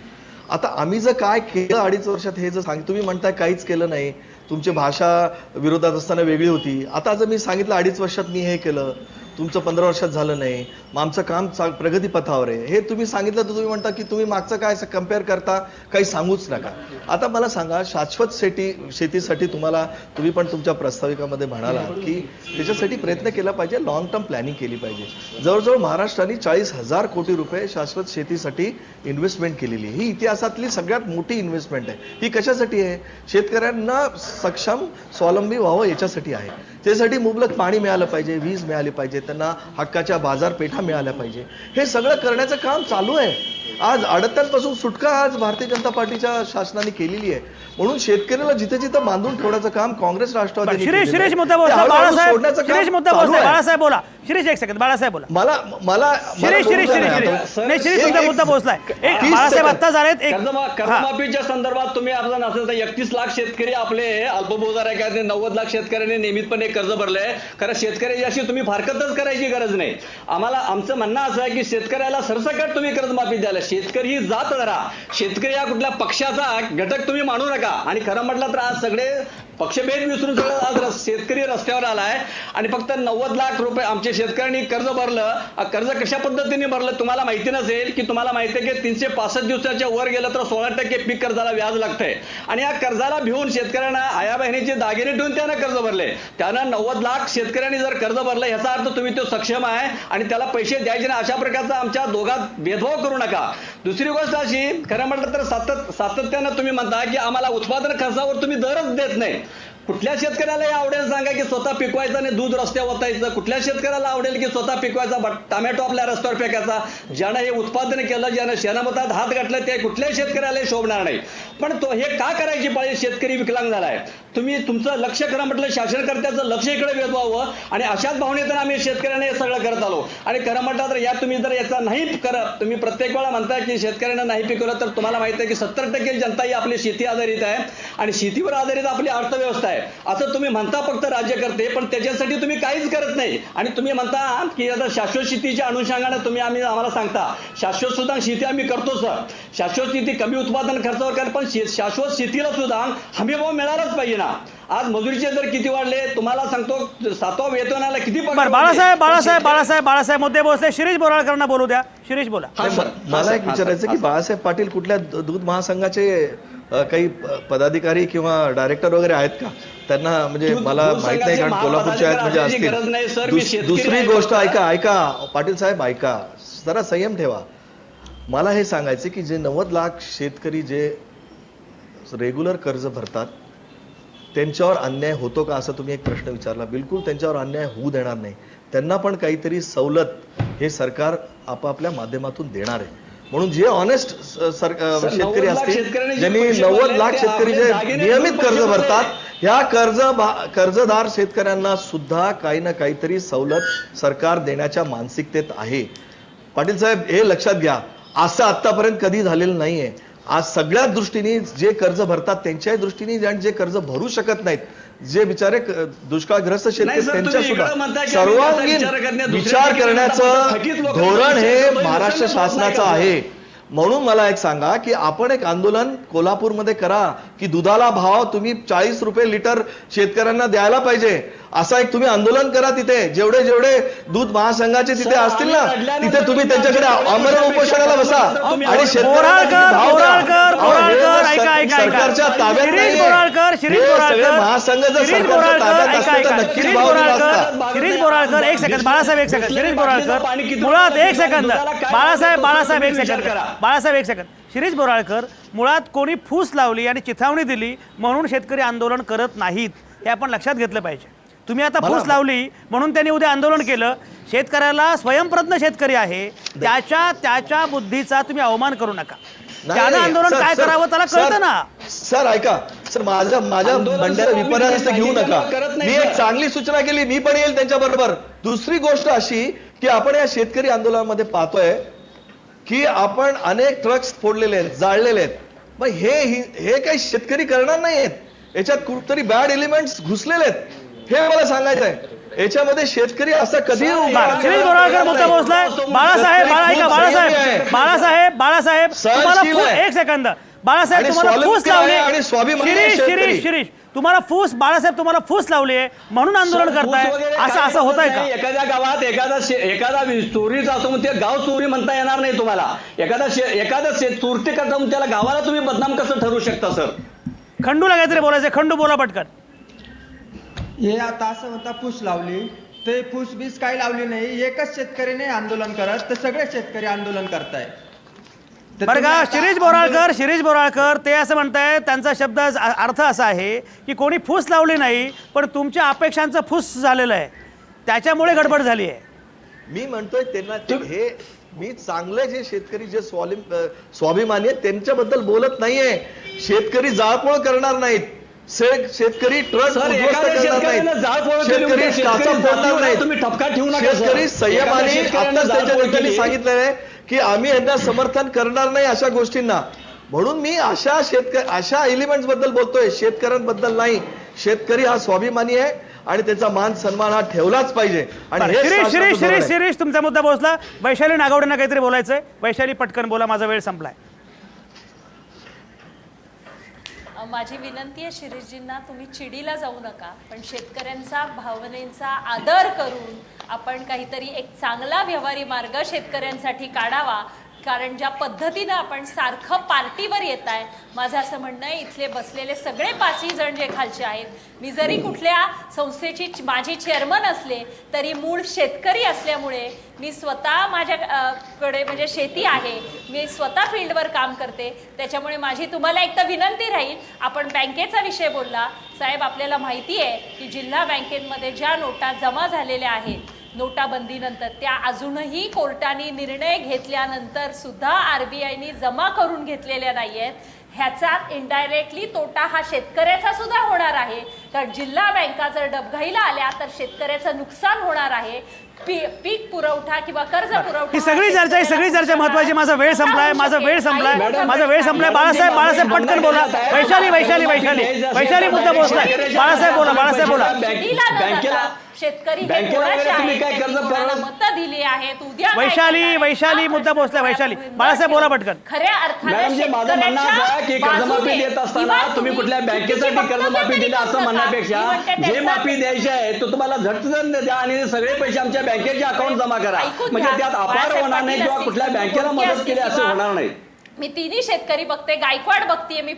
आता आम्ही जर काय केलं 2.5 वर्षात हे जर तुम्ही म्हणताय काहीच केलं नाही, तुमची भाषा विरोधात असताना वेगळी होती. आता जर मी सांगितलं 2.5 वर्षात मी हे केलं, तुमचं 15 वर्षात झालं नाही, मग आमचं काम प्रगतीपथावर आहे हे तुम्ही सांगितलं तर तुम्ही म्हणता की तुम्ही मागचं काय कम्पेअर करता, काही सांगूच नका. आता मला सांगा, शाश्वत शेतीसाठी तुम्ही पण तुमच्या प्रस्ताविकामध्ये म्हणाला की त्याच्यासाठी प्रयत्न केला पाहिजे, लॉंग टर्म प्लॅनिंग केली पाहिजे. जवळजवळ महाराष्ट्राने 40,000 कोटी रुपये शाश्वत शेतीसाठी इन्व्हेस्टमेंट केलेली. ही इतिहासातली सगळ्यात मोठी इन्व्हेस्टमेंट आहे. ही कशासाठी आहे? शेतकऱ्यांना सक्षम स्वावलंबी व्हावं याच्यासाठी आहे. त्यासाठी मुबलक पाणी मिळालं पाहिजे, वीज मिळाली पाहिजे, त्यांना हक्काच्या बाजारपेठा मिळाल्या पाहिजे. हे सगळं करण्याचं काम चालू आहे. आज अडत्यांपासून सुटका आज भारतीय जनता पार्टीच्या शासनाने केलेली आहे. म्हणून शेतकऱ्याला जिथे जिथं बांधून ठेवण्याचं काम काँग्रेस राष्ट्रवादी. शिरीष मुद्दा बोला बाळासाहेब बोला. शिरीष एक सेकंद, बाळासाहेब बोला. मला शिरीष तुमचा मुद्दा पोहोचलाय. बाळासाहेब आत्ता झालेत. कर्जमाफीच्या संदर्भात तुम्ही अर्ज नसेल तर 31 लाख शेतकरी आपले अल्पभूधार आहे का, 90 लाख शेतकऱ्यांनी नियमितपणे कर्ज भरलंय. खरं शेतकऱ्याची अशी तुम्ही फारकतच करायची गरज नाही. आमचं म्हणणं असं आहे की शेतकऱ्याला सरसकट तुम्ही कर्जमाफी द्यायला. शेतकरी ही जात धरा, शेतकरी या कुठल्या पक्षाचा घटक तुम्ही मानू नका. आणि खरं म्हटलं तर आज सगळे पक्षभेद विसरून सगळं आज शेतकरी रस्त्यावर आलाय आणि फक्त 90 लाख रुपये आमच्या शेतकऱ्यांनी कर्ज भरलं. कर्ज कशा पद्धतीने भरलं तुम्हाला माहिती नसेल की तुम्हाला माहिती आहे की 365 दिवसाच्या वर गेलं तर 16% पीक कर्जाला व्याज लागतंय. आणि या कर्जाला भिवून शेतकऱ्यांना आया बहिणीचे दागिने ठेवून त्यानं कर्ज भरले. त्यानं 90 लाख शेतकऱ्यांनी जर कर्ज भरलं याचा अर्थ तुम्ही तो सक्षम आहे आणि त्याला पैसे द्यायचे नाही. अशा प्रकारचा आमच्या दोघात भेदभाव करू नका. दुसरी गोष्ट अशी, खरं म्हटलं तर सातत्यानं तुम्ही म्हणता की आम्हाला उत्पादन खर्चावर तुम्ही दरच देत नाही. कुठल्या शेतकऱ्याला आवडेल सांगा की स्वतः पिकवायचं आणि दूध रस्त्यावर ओतायचं? कुठल्या शेतकऱ्याला आवडेल की स्वतः पिकवायचा टमॅटो आपल्या रस्त्यावर फेकायचा? ज्यानं हे उत्पादन केलं, ज्यानं शेणामतात हात घातलं ते कुठल्याही शेतकऱ्याला शोभणार नाही. पण तो हे का करायची पाळी? शेतकरी विकलांग झालाय. तुम्ही तुमचं लक्ष खरं म्हटलं शासनकर्त्याचं लक्ष इकडे वेधवावं आणि अशाच भावनेतून आम्ही शेतकऱ्यांना हे सगळं करत आलो. आणि खरं म्हटलं तर तुम्ही जर याचा नाही करत, तुम्ही प्रत्येक वेळा म्हणताय की शेतकऱ्यांना नाही पिकवलं, तर तुम्हाला माहिती आहे की 70% जनता ही आपली शेती आधारित आहे आणि शेतीवर आधारित आपली अर्थव्यवस्था आहे. असं तुम्ही म्हणता फक्त राज्यकर्ते, पण त्याच्यासाठी तुम्ही काहीच करत नाही. आणि तुम्ही म्हणता की आता शाश्वत शेतीच्या अनुषंगाने तुम्ही आम्हाला सांगता शाश्वत सुद्धा शेती आम्ही करतो सर. शाश्वत शेती कमी उत्पादन खर्चावर कर, पण शाश्वत शेतीला सुद्धा हमीभाव मिळालाच पाहिजे ना. आज मजुरीचे दर किती वाढले तुम्हाला सांगतो. 7व्या वेतनाला किती पगार. बाळासाहेब मुद्दे पोहोचले. शिरीष बोराळकरांना बोलू द्या. शिरीष बोला. मला एक विचारायचं की बाळासाहेब पाटील कुठल्या दूध महासंघाचे काही पदाधिकारी किंवा डायरेक्टर वगैरे आहेत का त्यांना, म्हणजे मला माहित नाही कारण कोल्हापूरचे आहेत म्हणजे गरज नाही सर, मी असतील. शेतकरी दुसरी आहे. गोष्ट ऐका पाटील साहेब, ऐका जरा संयम ठेवा. मला हे सांगायचं की जे 90 लाख शेतकरी जे रेग्युलर कर्ज भरतात त्यांच्यावर अन्याय होतो का असं तुम्ही एक प्रश्न विचारला. बिलकुल त्यांच्यावर अन्याय होऊ देणार नाही. त्यांना पण काहीतरी सवलत हे सरकार आपापल्या माध्यमातून देणार आहे. म्हणून जे ऑनेस्ट शेतकरी 90 लाख असतील शेतकऱ्यांनी जे ज्यांनी पैसे 90 भरले लाख ते शेतकरी आपले जे दागिने नियमित घेऊन कर्ज पैसे भरले. भरतात ह्या कर्जदार शेतकऱ्यांना सुद्धा काही ना काहीतरी सवलत सरकार देण्याच्या मानसिकतेत आहे. पाटील साहेब हे लक्षात घ्या, असं आतापर्यंत कधी झालेलं नाहीये. आज सगळ्याच दृष्टीने जे कर्ज भरतात त्यांच्याही दृष्टीने आणि जे कर्ज भरू शकत नाहीत, जे बिचारे दुष्काळग्रस्त नाही शेतकरी सर, त्यांच्या तुम्ही सुद्धा इकडं म्हणताय की आम्ही त्याचा विचार करण्यात सर्वांगीण दुसऱ्या विचार ठिकाणी करण्याचं थकीत लोकांना धोरण हे विचार करतो, महाराष्ट्र विचार करत नाही शासनाचं का? आहे. म्हणून मला एक सांगा की आपण एक आंदोलन कोल्हापूरमध्ये करा की दुधाला भाव तुम्ही 40 रुपये लिटर शेतकऱ्यांना द्यायला पाहिजे, असा एक तुम्ही आंदोलन करा. तिथे जेवढे दूध महासंघाचे तिथे सर, असतील ना आम्ही लढल्यानंतर तिथे तुम्ही त्यांच्याकडे आमरण उपोषणाला बसा तुम्ही आणि शेतकऱ्यांना बोराळकर, भाव द्या. बोराळकर, अहो, हे बोराळकर, जर ऐका, ऐका, ऐका. सरकारच्या ताब्यात शिरीष नाहीये. बोराळकर, शिरीष हे बोराळकर, सगळे महासंघ जर शिरीष सरकारच्या बोराळकर, ताब्यात ऐका, असते तर ऐका. नक्कीच शिरीष भाव दिला बोराळकर, असता. शिरीष बोराळकर, एक सेकंद बाळासाहेब, एक सेकंद. शिरीष बोराळकर, मुळात एक सेकंद. बाळासाहेब एक सेकंद. बाळासाहेब एक सेकंद. शिरीष बोराळकर, मुळात कोणी फूस लावली आणि चिथावणी दिली म्हणून शेतकरी आंदोलन करत नाहीत, हे आपण लक्षात घेतलं पाहिजे. तुम्ही आता फूस लावली म्हणून त्यांनी उद्या आंदोलन केलं. शेतकऱ्याला स्वयंप्रज्ञ शेतकरी आहे, त्याच्या बुद्धीचा तुम्ही अवमान करू नका. त्यानं आंदोलन काय करावं त्याला कळतं ना. सर ऐका सर, माझ्या मंडळाला विपर्यास्त घेऊ नका. मी एक चांगली सूचना केली, मी पण येईल त्यांच्या बरोबर. दुसरी गोष्ट अशी की आपण या शेतकरी आंदोलनामध्ये पाहतोय की आपण अनेक ट्रक्स फोडलेले आहेत, जाळलेले आहेत. मग हे काही शेतकरी करणार नाहीयेत, याच्यात कुठतरी बॅड एलिमेंट्स घुसलेले आहेत, हे मला सांगायचं आहे. याच्यामध्ये शेतकरी असं कधी शिरीष बोराळकर मुद्दा पोहोचलाय. बाळासाहेब तुम्हाला एक सेकंद. बाळासाहेब तुम्हाला फूस लावली. शिरीष तुम्हाला फूस, बाळासाहेब तुम्हाला फूस लावली आहे म्हणून आंदोलन करताय, असं होतंय का? एखाद्या गावात एखादा चोरीचा असतो म्हणून ते गाव चोरी म्हणता येणार नाही तुम्हाला. एखादा चोरटे करता म्हणून त्याला गावाला तुम्ही बदनाम कसं ठरवू शकता सर? खंडूला काहीतरी बोलायचं. खंडू बोला पटकन. हे आता असं होता फूस लावली, ते फूस बीस काही लावली नाही. एकच शेतकऱ्याने आंदोलन करत तर सगळे शेतकरी आंदोलन करताय. तर बरं तुम्ही का आता शिरीष बोराळकर ते असं म्हणताय, त्यांचा शब्द अर्थ असा आहे की कोणी फूस लावली नाही पण तुमच्या अपेक्षांचं फूस झालेलं आहे, त्याच्यामुळे गडबड झाली आहे. मी म्हणतोय त्यांना हे मी चांगले जे शेतकरी जे स्वाभिमानी आहेत त्यांच्याबद्दल बोलत नाहीये. शेतकरी जाळपोळ करणार नाहीत, शेतकरी ट्रक शेतकरी तुम्ही ठपका ठेवू नका. शेतकरी संयमाने आताच त्यांच्या नेत्यांनी सांगितलेलं आहे की आम्ही यांना समर्थन करणार नाही अशा गोष्टींना. म्हणून मी अशा एलिमेंट्स बद्दल बोलतोय, शेतकऱ्यांबद्दल नाही. शेतकरी हा स्वाभिमानी आहे आणि त्याचा मान सन्मान हा ठेवलाच पाहिजे. आणि शिरीष तुमचा मुद्दा पोहोचला. वैशाली नागवडेंना काहीतरी बोलायचंय. वैशाली पटकन बोला, माझा वेळ संपलाय. माझी विनंती आहे शिरीषजींना, तुम्ही चिडीला जाऊ नका, पण शेतकऱ्यांचा भावनेचा आदर करून आपण काहीतरी एक चांगला व्यवहारी मार्ग शेतकऱ्यांसाठी काढावा. कारण ज्या पद्धतीनं आपण सारखं पार्टीवर येत आहे, माझं असं म्हणणं आहे इथले बसलेले सगळे 5ही जण जे खालचे आहेत, मी जरी कुठल्या संस्थेची माझी चेअरमन असले तरी मूळ शेतकरी असल्यामुळे मी स्वतः माझ्याकडे म्हणजे शेती आहे, मी स्वतः फील्डवर काम करते. त्याच्यामुळे माझी तुम्हाला एक तर विनंती राहील, आपण बँकेचा विषय बोलला साहेब, आपल्याला माहिती आहे की जिल्हा बँकेमध्ये ज्या नोटा जमा झालेल्या आहेत नोटाबंदीनंतर, त्या अजूनही कोर्टाने निर्णय घेतल्यानंतर सुद्धा RBIने जमा करून घेतलेल्या नाही आहेत. ह्याचा इनडायरेक्टली तोटा हा शेतकऱ्याचा सुद्धा होणार आहे. कारण जिल्हा बँका जर डबघाईला आल्या तर शेतकऱ्याचं नुकसान होणार आहे. पीक पुरवठा किंवा कर्ज पुरवठा ही सगळी चर्चा महत्वाची. माझा वेळ संपलाय. बाळासाहेब पटकन बोला. वैशाली मुद्दा पोहोचलाय. बाळासाहेब बोला. बँकेला शेतकरी तुम्ही काय कर्ज मतं दिली आहेत. उद्या वैशाली मुद्दा पोहोचलाय. वैशाली, बाळासाहेब बोला पटकन. खऱ्या अर्थाने मॅडम, जे माझं म्हणणं असं आहे की कर्जमाफी देत असताना तुम्ही कुठल्या बँकेसाठी कर्जमाफी दिली असं म्हणण्यापेक्षा जे माफी द्यायची आहे तो तुम्हाला झटकन द्या आणि सगळे पैसे आमच्या बँकेच्या अकाउंट जमा करा. म्हणजे त्यात अपार होणार नाही किंवा कुठल्या बँकेला मदत केली असं होणार नाही. मी तिन्ही शेतकरी बघते, गायकवाड बघतीये मी,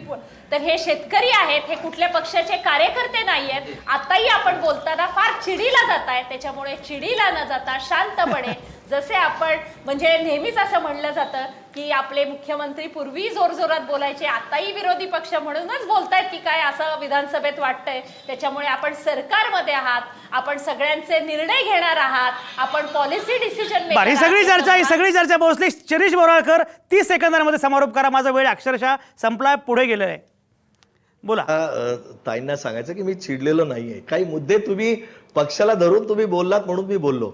तर हे शेतकरी आहेत, हे कुठल्या पक्षाचे कार्यकर्ते नाही आहेत. आताही आपण बोलताना फार चिडीला जात आहे, त्याच्यामुळे चिडीला न जाता शांतपणे, जसे आपण म्हणजे नेहमीच असं म्हणलं जातं की आपले मुख्यमंत्री पूर्वी जोरजोरात बोलायचे, आताही विरोधी पक्ष म्हणूनच बोलतायत की काय असं विधानसभेत वाटतंय. त्याच्यामुळे आपण सरकारमध्ये आहात, आपण सगळ्यांचे निर्णय घेणार आहात, आपण पॉलिसी डिसिजन बरं, ही सगळी चर्चा पोहोचली. शिरीष बोराळकर, 30 सेकंदांमध्ये समारोप करा. माझा वेळ अक्षरशः संपलाय, पुढे गेलेला आहे. बोला. ताईंना सांगायचं की मी चिडलेलो नाहीये. काही मुद्दे तुम्ही पक्षाला धरून तुम्ही बोललात म्हणून मी बोललो.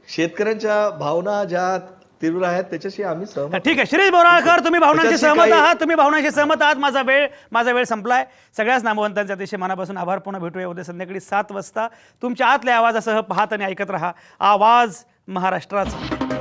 शेतकऱ्यांच्या भावना ज्या तीव्र आहेत त्याच्याशी आम्ही सहमत. ठीक आहे शिरीष बोराळकर, तुम्ही भावनांशी त्याच्याशी सहमत काही- आहात, तुम्ही भावनांशी सहमत आहात. माझा वेळ संपलाय. सगळ्याच नामवंतांचे अतिशय मनापासून आभार. पुन्हा भेटूया उद्या संध्याकाळी 7 वाजता. तुमच्या आतल्या आवाजासह पाहत आणि ऐकत रहा आवाज महाराष्ट्राचा.